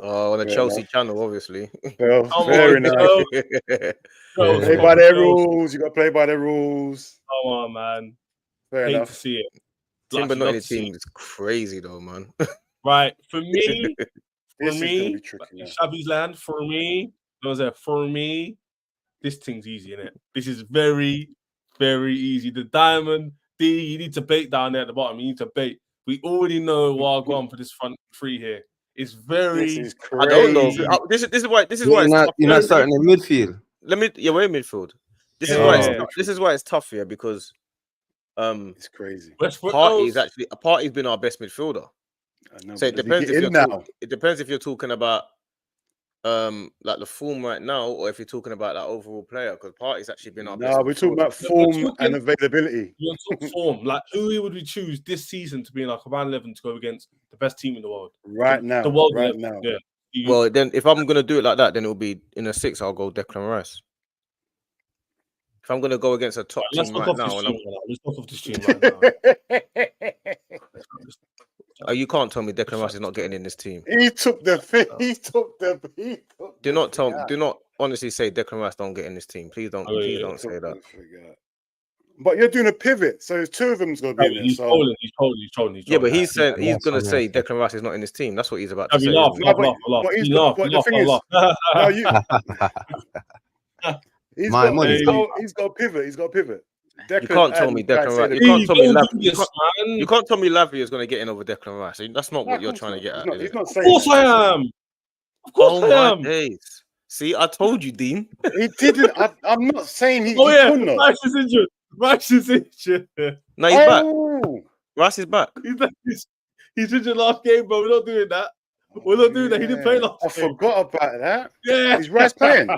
Oh, on a Fair Chelsea enough. channel, obviously. Well, Come fair on, enough. Joe. Play by their rules. You got to play by the rules. Come on, man. Fair Hate enough. to see it. Timber Actually, not in love the to see team is crazy though, man. it. Right. For me, This is gonna be tricky now. Shabby's land, for me, this thing's easy, innit? This is very, very easy. The diamond, D, you need to bait down there at the bottom. You need to bait. We already know what I've gone for this front 3 here. It's very. This is I don't know. crazy. This is why it's You're tough. not starting in midfield. We're in midfield. This is Yeah. why it's tough here because It's crazy. Partey's been our best midfielder. I know, So it but does he depends get if in you're now. it depends if you're talking about like the form right now or if you're talking about that overall player because Partey's actually been our best. No, we're talking midfielder. about form and availability. You're talking form. Like, who would we choose this season to be in our combined 11 to go against the best team in the world? Right now. The world Right 11. now. Yeah. Well, then if I'm gonna do it like that, then it'll be in a 6. I'll go Declan Rice. If I'm gonna go against a top Let's team talk right off now, this stream right now. Let's talk off the stream right now. you can't tell me Declan Rice is not getting in this team. He took the. Do not honestly say Declan Rice don't get in this team. Please don't. Please don't say that. But you're doing a pivot, so there's 2 of them's gonna be in there. He's So trolling. Yeah, but he's saying he's That's gonna what I'm say saying. Declan Rice is not in his team. That's what he's about to Have say. you laughed? isn't he? but he's He got- laughed. but the thing is- no, he's My got, money. he's got a pivot. He's got a pivot. Declan You can't tell and me Rice Declan say Rice. the- You can't tell me Don't Lavia. do this, man. You can't tell me Lavia is gonna get in over Declan Rice. That's not No, what you're of course trying to not. get at. He's is not it? saying Of course that. I am. Of course Oh I my am. days! See, I told you, Dean. He didn't. I'm not saying he. Oh he yeah, couldn't have. Rice is injured. Rice is injured. No, he's back. Oh, Rice is back. He's injured last game, bro. We're not doing that. We're not doing that. He didn't play last I game. forgot about that. Yeah. Is Rice playing?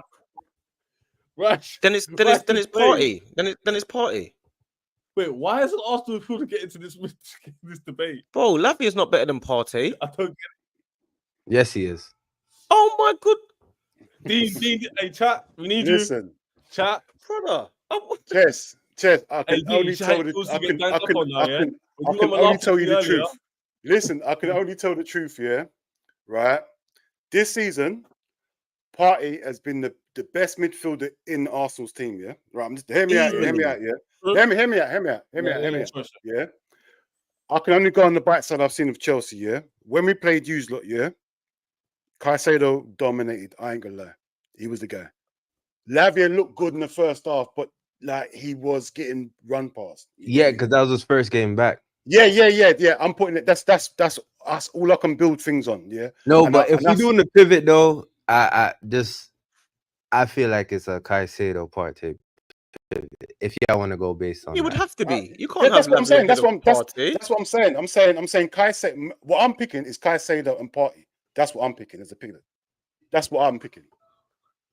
Rice. Then it's Rice is party. Then it's party. Wait, why isn't Arsenal cool to get into this debate? Bro, Lavia's not better than Partey. I don't get Yes, he is. Oh my good it. Dean, hey, chat. We need Listen, you. Chat. brother. Chess. I Hey, can only Dean, tell you the. supposed I to get can. ganged I up can. on now, I yeah? can. Well, I you can lot were only laughing tell at you me the earlier. truth. Listen, I can only tell the truth. Yeah, right. This season, Partey has been the best midfielder in Arsenal's team. Yeah, right. I'm just hear me out. Yeah? Hear me out. Yeah. Hear me out. Yeah. I can only go on the bright side I've seen of Chelsea. Yeah. When we played Hughes lot, yeah, Caicedo dominated. I ain't gonna lie. He was the guy. Lavia looked good in the first half, but like he was getting run past. Yeah, because that was his first game back. Yeah. I'm putting it. That's all I can build things on. Yeah. No, And but if and we're doing the pivot though, I feel like it's a Caicedo Partey. if y'all want to go based on It would that. have to be. You can't Yeah, have that's what I'm saying. That's what I'm, Partey. that's what I'm saying. I'm saying Caicedo. What I'm picking is Caicedo and Partey. That's what I'm picking as a pick. That's what I'm picking.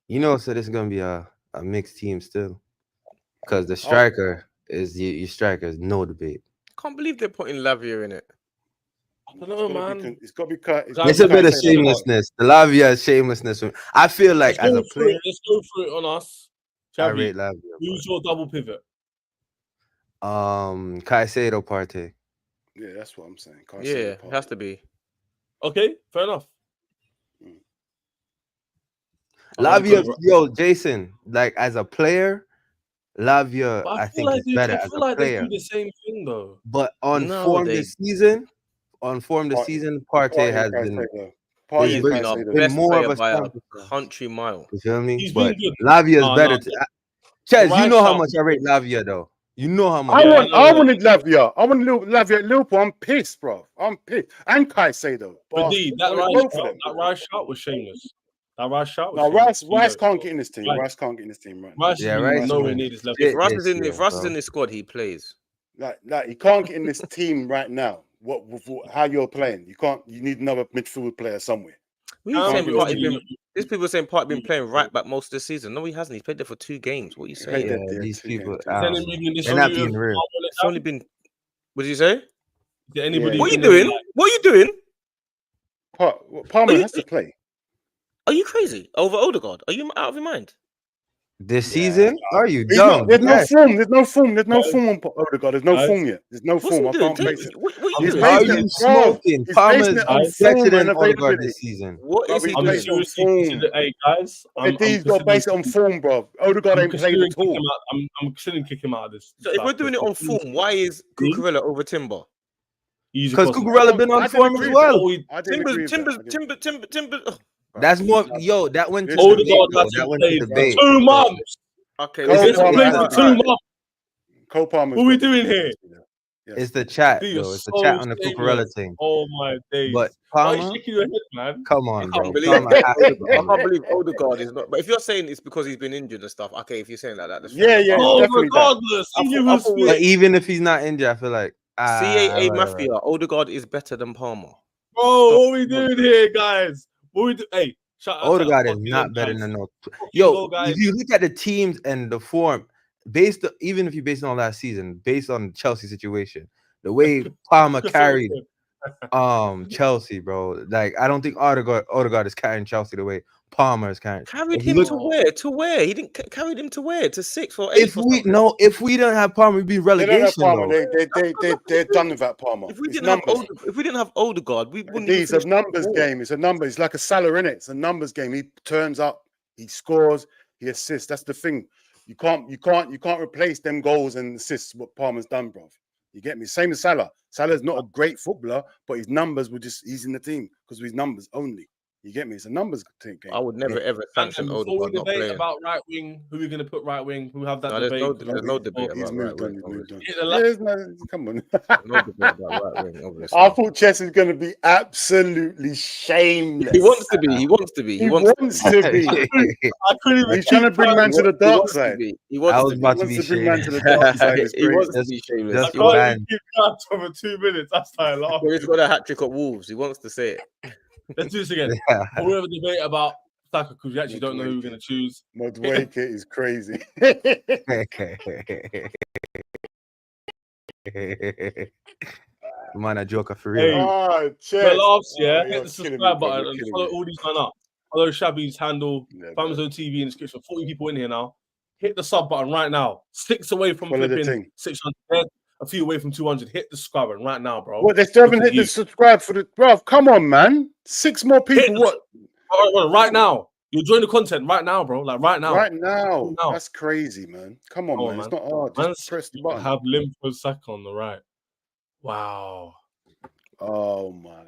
You know, so this is gonna be a mixed team still, because the striker is your striker is no debate. Can't believe they're putting Lavia in it. I don't know, man. It's got to be cut. It's a bit of shamelessness. The Lavia is shamelessness. I feel like as a player, let's go through it on us. I rate Lavia. Who's your double pivot? Caicedo, Partey. Yeah, that's what I'm saying. Yeah, it has to be. Okay, fair enough. Lavia, yo, Jason, like as a player, Lavia, I think is better as a player. They do the same thing though. But on form this season, Partey has been more of a by a country mile. You feel me? He's but been good. Lavia is better. Chez, you know how much I rate Lavia though. You know how much. I wanted Lavia. I wanted Lavia at Liverpool. I'm pissed, bro. I'm pissed. And Caicedo. But that right shot was shameless. That Rice shot. No, Rice can't get in this team. Rice can't get in this team right now. Rice nowhere near this level. If Rice is in the squad, he plays. Like he can't get in this team right now. How you're playing? You can't. You need another midfield player somewhere. These people are saying Partey been playing right back most of the season. No, he hasn't. He's played there for 2 games. What are you saying? Yeah, these people, they're not being real. It's only been. What did you say? What are you doing? What are you doing? Palmer has to play. Are you crazy? Over Odegaard? Are you out of your mind? This season? Are you dumb? There's no form. There's no form. There's no form on Odegaard. There's no form yet. There's no form. I can't base it. What are you smoking? Palmer's better than Odegaard this season. What is he doing? Hey guys, he's got to base it on form, bro. Odegaard ain't played at all. I'm considering kicking him out of this. So if we're doing it on form, why is Cucurella over Timber? Because Cucurella been on form as well. Timber. That's more, yo. That went to debate. 2 months. Okay, it's been for 2 months. Cole Palmer. What are we doing here? It's the chat, bro. It's the chat on the Cucurella thing. Oh my days! But Palmer, why are you shaking your head, man? Come on, bro. I can't believe Odegaard is not. But if you're saying it's because he's been injured and stuff, okay. If you're saying like that, that's regardless. But even if he's not injured, I feel like CAA Mafia. Odegaard is better than Palmer. Bro, what are we doing here, guys? What we do? Hey, Odegaard is not better than no. Yo, if you look at the teams and the form, even if you base it on last season, based on the Chelsea situation, the way Palmer carried Chelsea, bro. Like I don't think Odegaard is carrying Chelsea the way Palmer is carrying. Carried him to where? To where? He didn't carry him to where? To 6th or 8th? If we don't have Palmer, we'd be relegation. They're done with that Palmer. If we didn't have Odegaard, we wouldn't. It's a numbers game. It's a number. It's like a Salah, innit? It's a numbers game. He turns up, he scores, he assists. That's the thing. You can't replace them goals and assists what Palmer's done, bro. You get me? Same as Salah. Salah's not a great footballer, but his numbers he's in the team because of his numbers only. You get me? It's a numbers game. I would never ever sanction Odegaard not playing. About right wing, who we're gonna put right wing? Who have that debate? There's no debate about right wing. Come on. No debate about right wing. Obviously. I thought Chess is gonna be absolutely shameless. He wants to be. He wants to be. I couldn't even. He's trying to bring man to the dark side. He wants to bring man to the dark side. He wants to be shameless. I can't keep that for 2 minutes. That's time. He's got a hat trick at Wolves. He wants to say it. Let's do this again. We have a debate about Saka because we actually don't know who we're going to choose. Modwake is crazy. Man, a joker for real. Hit the subscribe button and follow all these men up. Follow Shabby's handle, Famazone TV in the description. 40 people in here now. Hit the sub button right now. 6 away from flipping 600. A few away from 200. Hit the subscribe button right now, bro. What, they still haven't hit the subscribe for the... Bro, come on, man. 6 more people. Right now. You're enjoying the content right now, bro. Like right now. Right now. That's crazy, man. Come on, man. It's not hard. Just press the button. Have Limpo Saka on the right. Wow. Oh, my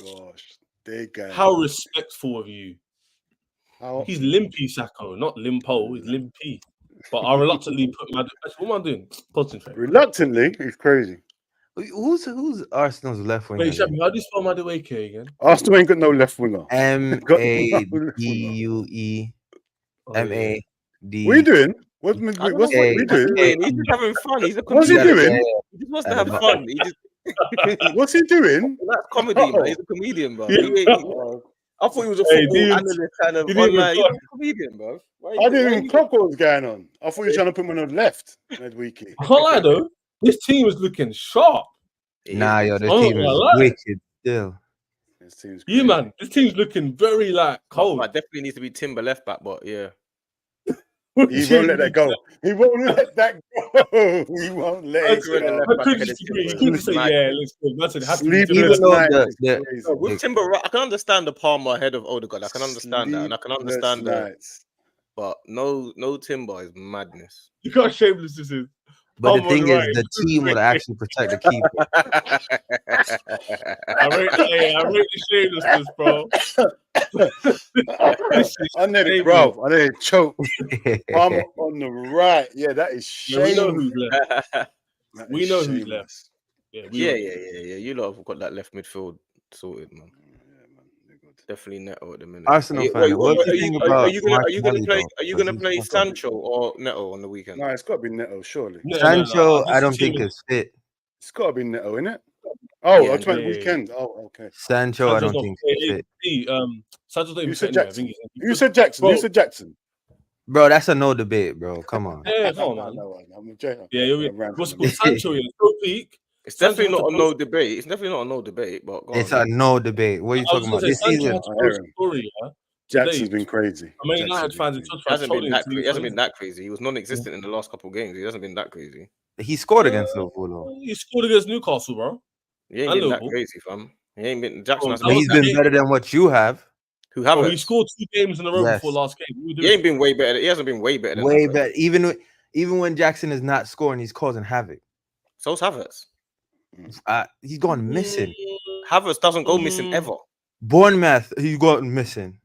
gosh. How respectful of you. He's Limpy Sacco, not Limpo. He's Limpy. But I reluctantly put my... What am I doing? Concentrate. Reluctantly? He's crazy. Who's Arsenal's left winger? Wait, Shabby, how do you spell Madueke again? Arsenal ain't got no left winger. Madue. MAD. What are you doing? What's I don't we know what doing? He's just having fun. He's a What's he comedian. doing? He just wants to have fun. He just What's he doing? that's comedy, man. He's a comedian, bro. I thought he was a Hey, football dude, analyst kind of you didn't even online. He's a comedian, bro. I didn't even clock what was going on. I thought you were trying to put me on the left, midweeky. I can't lie though. This team is looking sharp. Nah, yo, this I'm not team gonna is lie. wicked still. This team's You crazy. man, this team's looking very like cold. But definitely needs to be Timber left back, but yeah. He won't let that go. He won't let that go. He won't let it go. I could just agree. You could just say, yeah, let's go. That's it. Has to be Sleepless Timber. night is the- crazy. With Timber, I can understand the Palmer ahead of Odegaard. I can understand that, and I can understand that. nights. But no Timber is madness. You got shameless this is. But the Palmer thing on is, right. the team would actually protect the keeper. I rate the shamelessness, bro. I nearly, bro. I nearly choked. Palmer on the right. Yeah, that is Yeah, we know who's shameful. left. That We is know who's shameless. left. Yeah. Yeah. You lot have got that left midfield sorted, man. Yeah, man. They're good. Definitely Neto at the minute. Arsenal fan, what do you think about Are you gonna Martinelli, play? though? Are you 'Cause gonna he's play fucked up. Sancho or Neto on the weekend? No, it's got to be Neto, surely. No, Sancho, This I don't team think is fit. It's got to be Neto, innit? Oh, Yeah, it's my yeah. weekend. Oh, okay. Sancho, I Sancho's don't not think is fit. Sancho's not You even said fit anyway. I Jackson. think You said Jackson. Bro. You said Jackson. Bro, that's a no debate, bro. Come on. Yeah, come on, man. No, I'm a joker. Yeah, what's called Sancho? Yeah, so peak. It's definitely Sancho not had a to no debate. It's definitely not a no debate. But go It's on. a no debate. What are you I was talking gonna about? say This Sancho season? had to post a story. Yeah, Jackson's today. been crazy. I mean, Jackson's United been fans crazy. He hasn't been that crazy. He hasn't been that crazy. He was non-existent in the last couple of games. He hasn't been that crazy. He scored against Liverpool, though. He scored against Newcastle, bro. He ain't And been that Liverpool. crazy, fam. He ain't been. Jackson Bro, hasn't But been he's that been better than what you have. Who Bro, haven't? he scored 2 games in a row Yes. before last game. He ain't been way better. He hasn't been way better than Way Havertz. better. Even when Jackson is not scoring, he's causing havoc. So's Havertz. He's gone missing. Havertz doesn't go missing ever. Bournemouth, he's gone missing.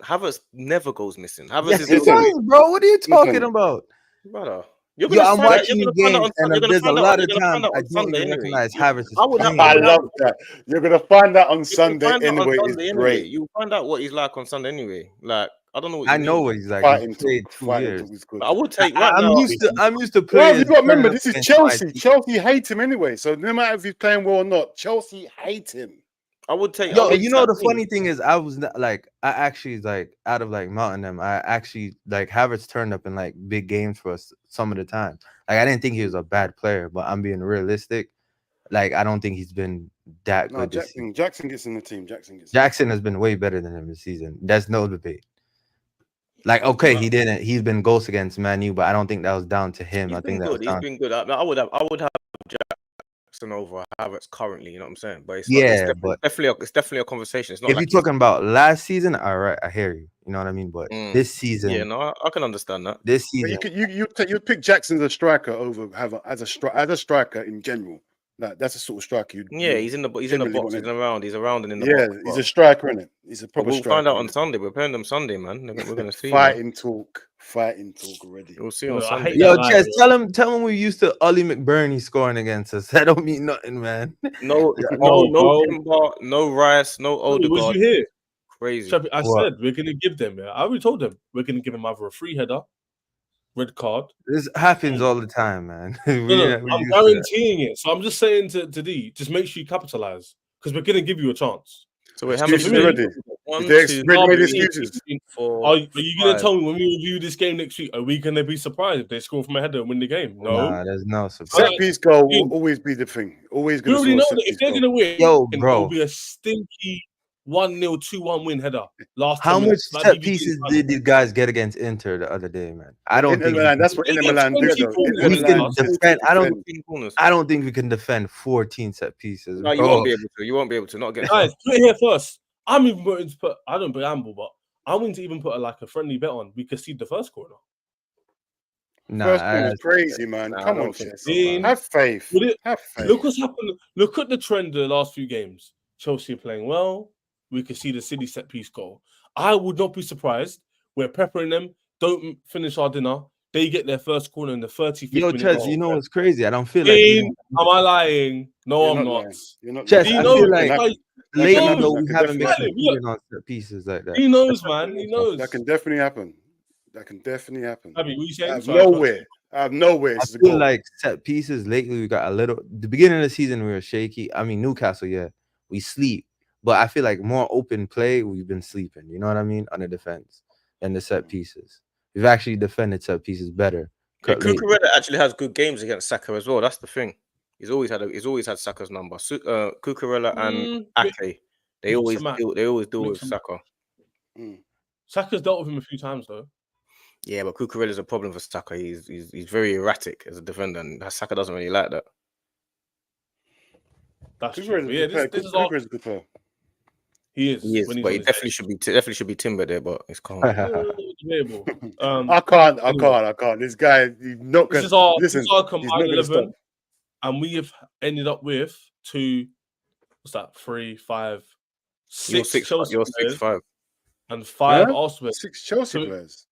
Havertz never goes missing. Havertz Yes, is he Listen. does, bro. What are you talking Listen. about? brother. You're Yo, gonna I'm find out. watching You're the gonna find games, out on and Sunday. there's a lot of You're gonna times find out I on don't Sunday even anyway. recognize Havertz. I would have. I love that. You're gonna find that on Sunday find out on anyway. Sunday It's anyway. great. You'll find out what he's like on Sunday anyway. Like I don't know what you I know mean. what he's like. Fighting He's played talk. 2 Fighting years. talk is good. But I would take right I'm now. used to Well, playing. you got to remember, this is against my Chelsea. team. Chelsea hate him anyway. So no matter if he's playing well or not, Chelsea hate him. I would take. Yo, I would you know take- the funny thing is, I was not, like, I actually like out of like Mountain them. I actually like Havertz turned up in like big games for us some of the time. Like I didn't think he was a bad player, but I'm being realistic. Like I don't think he's been that No, good this season. Jackson gets in the team. Jackson has been way better than him this season. That's no debate. Like okay, he didn't. He's been ghost against Man U, but I don't think that was down to him. He's I been think that was good. He's down. been good. I would have Jackson over Havertz currently. You know what I'm saying? But it's definitely a conversation. It's not. If like you're talking about last season, all right, I hear you. You know what I mean? But this season, yeah, no, I can understand that. this But season, you pick Jackson as a striker over as a striker in general. Like that's the sort of striker you. Yeah, he's in the box. He's around and in the box. Yeah, he's a striker, isn't it? He's a But proper we'll striker. find out on Sunday. We're playing them Sunday, man. We're gonna see. Fighting talk already. We'll see on I Sunday. hate yo, that Chess, line, tell him we used to Ollie McBurney scoring against us. That don't mean nothing, man. No bro. Timber, no Rice, no Was Odegaard. you here? Crazy. Chappie, I What? said we're gonna give them. Yeah, I already told them we're gonna give them either a free header, red card. This happens all the time, man. No, I'm guaranteeing it. So I'm just saying to D, just make sure you capitalize because we're gonna give you a chance. So wait, how many? Excuses already. One, They're two, ready-made three, excuses. four, Are you gonna five. tell me when we review this game next week? Are we gonna be surprised if they score from a header and win the game? No. Nah, there's no surprise. Set piece goal will always be the thing. Always We going already to know score that set if they're piece gonna win, Yo, it'll bro. be a stinky 1-0, 2-1 win header. Last How 10 much minutes, like set BBG pieces fans. did these guys get against Inter the other day, man? I don't Inter think Milan, that's what Inter Milan do. Though. Inter we can Milan defend. Corners. I don't think we can defend 14 set pieces. No, you bro. won't be able to. You won't be able to. Not against. Guys, put it here first. I'm even willing to put. I don't gamble, but I'm willing to even put a friendly bet on. We concede the first corner. Nah, First one is crazy, man. Nah, I Come don't on, think Chess. so, man. Have faith. Would it- Have faith. Look what's happened. Look at the trend of the last few games. Chelsea are playing well. We can see the City set piece goal. I would not be surprised. We're peppering them. Don't finish our dinner. They get their first corner in the 35th yo, minute. Chess, you know what's crazy? I don't feel like Am I lying? No, You're I'm not not. lying. You're not Chess, lying. He I knows. feel like Like, lately knows. though we That haven't been can definitely competing on set pieces like that. he knows, man. He knows. That can definitely happen. That can definitely happen. Abby, what are you saying? Out of Sorry, nowhere. Out of nowhere. I It's a feel goal. like set pieces lately we got a little. The beginning of the season we were shaky. I mean Newcastle, yeah, we sleep, but I feel like more open play we've been sleeping. You know what I mean on the defense and the set pieces. We've actually defended set pieces better. Yeah, lately. Cucurella actually has good games against Saka as well. That's the thing. He's always had Saka's number. Cucurella and Ake, they always deal with Saka. Saka's dealt with him a few times though. Yeah, but Cucurella is a problem for Saka. He's very erratic as a defender, and Saka doesn't really like that. That's true. Cucurella's But yeah, this is all. a good player. He is. He is, when he's but on he his definitely should be Timber there, but it's calm. debatable. I can't. This guy, he's not This going is our combined to stop. 11, and we have ended up with what's that? 3, 5, 6 Chelsea You're players 6'5". and 5 Huh? Arsenal players. 6 Chelsea players.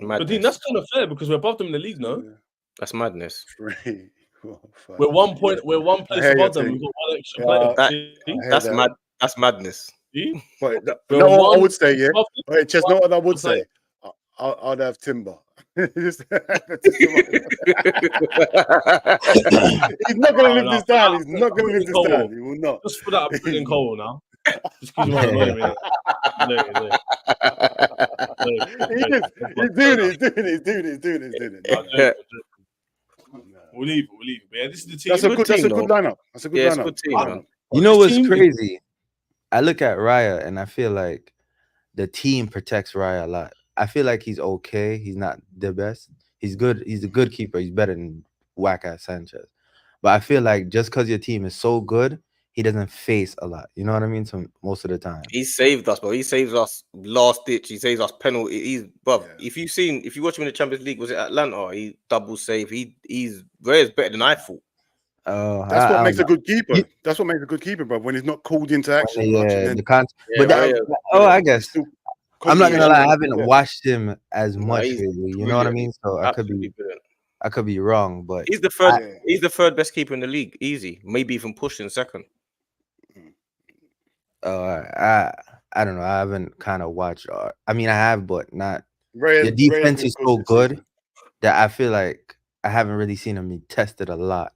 But Dean, that's kind of fair because we're above them in the league, no? That's madness. 3, 4, 5. We're one place above them. We've got one extra player. That's madness. See? But We're no, what I one would say, yeah. above them. Wait, just know what I would What's that? say. I'd have Timber. He's not going to live this down. He's not going to live this down. He will not. Just put that in Cole now. Just because you want to know him. He's doing it. We'll leave it. But yeah, this is the team. That's a good lineup. That's a good lineup. It's a good team, man. You know what's team- crazy? I look at Raya and I feel like the team protects Raya a lot. I feel like he's okay. He's not the best. He's good. He's a good keeper. He's better than whack-ass Sanchez. But I feel like just because your team is so good, he doesn't face a lot. You know what I mean? So most of the time. He saved us, bro. He saves us last ditch. He saves us penalty. If you watch him in the Champions League, was it Atlanta? He double save. He's Raya's better than I thought. That's what makes a good keeper. That's what makes a good keeper, bro. When he's not called into action. I guess I'm not gonna lie. I haven't watched him as much lately. You know what I mean? So I could be wrong, but he's the third best keeper in the league. Easy, maybe even pushing second. I don't know. I haven't kind of watched. I mean, I have, but not. The defense is so good that I feel like I haven't really seen him be tested a lot.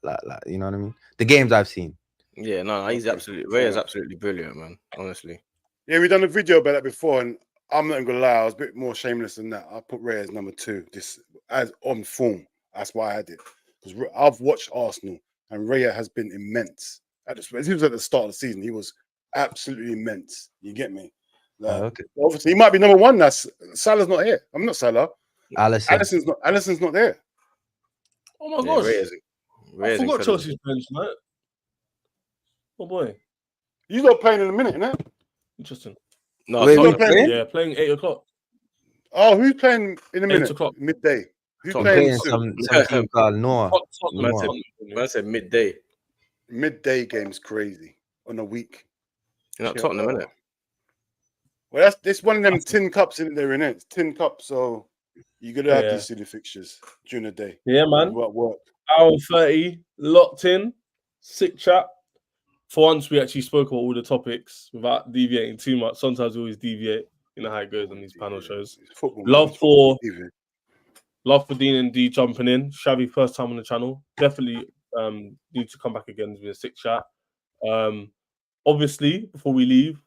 You know what I mean? The games I've seen. Yeah, no, he's Raya's absolutely brilliant, man. Honestly. Yeah, we've done a video about that before, and I'm not gonna lie, I was a bit more shameless than that. I put Raya as number 2, just as on form. That's why I had it, because I've watched Arsenal, and Raya has been immense. He was at the start of the season. He was absolutely immense. You get me? Okay. Obviously, he might be number 1. That's Salah's not here. I'm not Salah. Alisson's not there. Oh my gosh! Raya's I forgot Chelsea's playing tonight. Oh boy, You got playing in a minute, innit? Interesting. No, Playing 8 o'clock. Oh, who's playing in a minute? 8 o'clock. Midday. Who's Playing playing some team called Noah. I said midday. midday game's crazy on a week. You're not Tottenham, innit? Well, that's one of them tin cups in there, innit? It's tin cups, so you're gonna have these silly fixtures during the day. Yeah, man. What work? Hour 30, locked in, sick chat. For once, we actually spoke about all the topics without deviating too much. Sometimes we always deviate. You know how it goes on these panel shows. Love for Dean and D jumping in. Shabby, first time on the channel. Definitely need to come back again with a sick chat. Obviously, before we leave,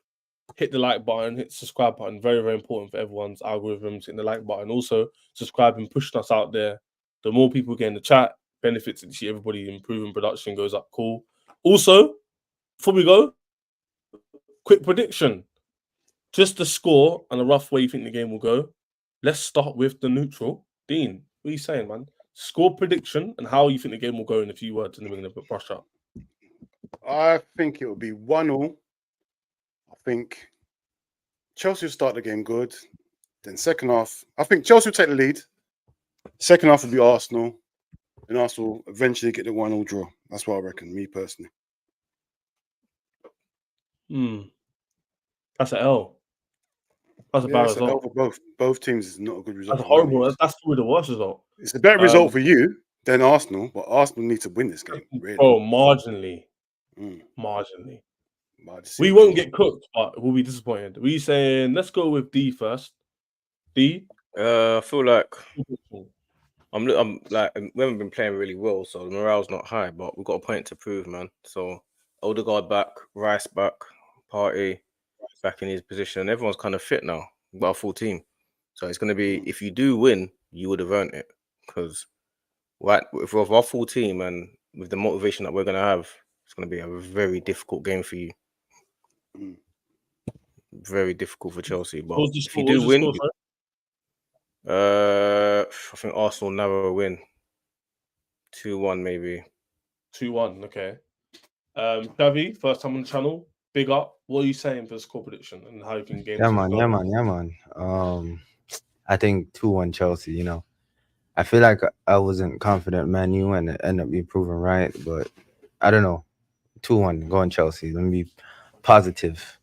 hit the like button, hit the subscribe button. Very, very important for everyone's algorithms. Hit the like button. Also, subscribing, pushing us out there. The more people get in the chat, benefits to see everybody improving, production goes up. Cool. Also, before we go, quick prediction. Just the score and a rough way you think the game will go. Let's start with the neutral. Dean, what are you saying, man? Score prediction and how you think the game will go in a few words, and then we're going to brush up. I think it will be 1-1. I think Chelsea will start the game good. Then second half, I think Chelsea will take the lead. Second half will be Arsenal. And Arsenal will eventually get the 1-1 draw. That's what I reckon, me personally. That's an L. That's a bad result. For both teams is not a good result. That's horrible. That's probably the worst result. It's a better result for you than Arsenal, but Arsenal need to win this game. Really. Oh, marginally. Marginally. We won't get cooked, but we'll be disappointed. We saying let's go with D first. D, I feel like I'm like we haven't been playing really well, so the morale's not high, but we've got a point to prove, man. So Odegaard back, Rice back, Partey back in his position. Everyone's kind of fit now. We've got a full team, so it's gonna be, if you do win, you would have earned it, because if we have our full team and with the motivation that we're gonna have, it's gonna be a very difficult game for you. Very difficult for Chelsea, but if you do win, I think Arsenal narrow a win. 2-1 maybe. 2-1, okay. Xavi, first time on the channel, big up. What are you saying for the score prediction and how you can game? Yeah, man. I think 2-1 Chelsea, you know. I feel like I wasn't confident Man U and it ended up being proven right, but I don't know. 2-1, go on Chelsea. Let me be positive.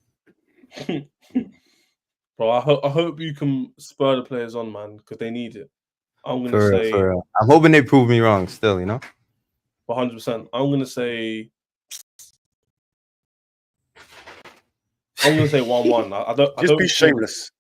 Bro, I hope you can spur the players on, man, because they need it. I'm gonna say for real. I'm hoping they prove me wrong still, you know. 100%. I'm gonna say 1-1. I don't be shameless.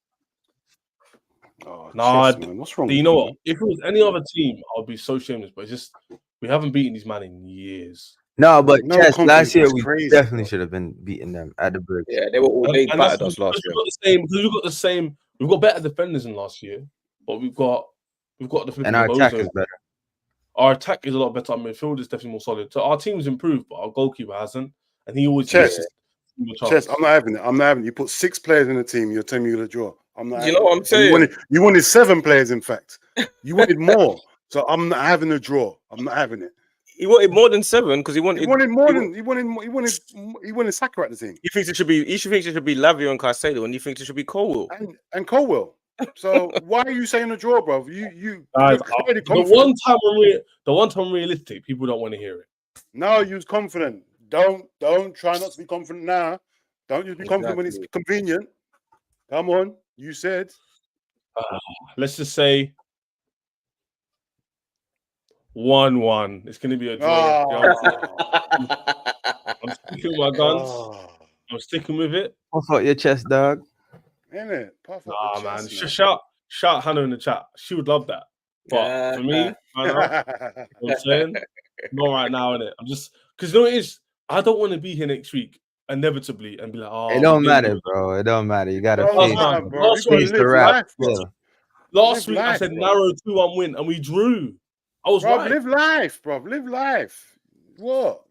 Oh, nah, man. What's wrong? You know what? If it was any other team, I'd be so shameless. But it's just we haven't beaten these man in years. No, but Chess, last year we crazy, definitely should have been beating them at the bridge. Yeah, they battered us last year. We've got better defenders than last year, but we've got the and our attack is better. Our attack is a lot better. Our midfield is definitely more solid. So our team's improved, but our goalkeeper hasn't, and he always Chess. I'm not having it. You put 6 players in the team. You're telling me you're gonna draw. I'm not. You know what I'm saying? You wanted 7 players. In fact, you wanted more. So I'm not having a draw. I'm not having it. He wanted more than 7 because he wanted Saka at the team. He thinks it should be. He thinks it should be Lavia and Caicedo, and he thinks it should be Colwill and Colwill. So why are you saying a draw, bro? You the one time realistic, people don't want to hear it. No, you was confident. Don't try not to be confident now. Don't just be confident when it's convenient. Come on, you said. Let's just say 1-1. It's going to be a draw. I'm sticking with my guns. I'm sticking with it. Puff out your chest, dog. Ain't it? Nah, man. Shout Hannah in the chat. She would love that. But for me, you know what I'm saying? Not right now, innit? I'm just because you know what it is. I don't want to be here next week, inevitably, and be like, "Oh, it don't matter, bro. It don't matter. You gotta face the rap. Last week I said narrow 2-1 win, and we drew. I was right. Live life, bro. Live life. What?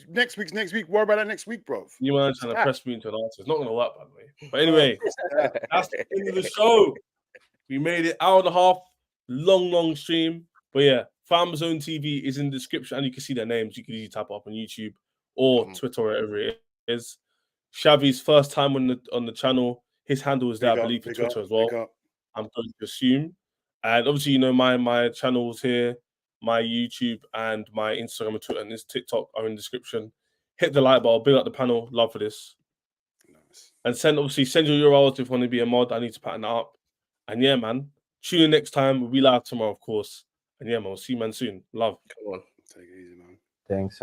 Next week. Worry about that next week, bro. You man trying to press me into an answer. It's not going to work, by the way. But anyway, that's the end of the show. We made it hour and a half, long stream. But yeah, Farm Zone TV is in the description, and you can see their names. You can easily type up on YouTube or Twitter, wherever it is. Xavi's first time on the channel. His handle is there, I believe, for Twitter as well. I'm going to assume. And obviously, you know, my channels here, my YouTube and my Instagram and Twitter and this TikTok are in the description. Hit the like button, big up the panel, love for this. Nice. And send your URLs if you want to be a mod. I need to pattern that up. And yeah, man, tune in next time. We'll be live tomorrow, of course. And yeah, man, we'll see you, man, soon. Love. Come on. Take it easy, man. Thanks,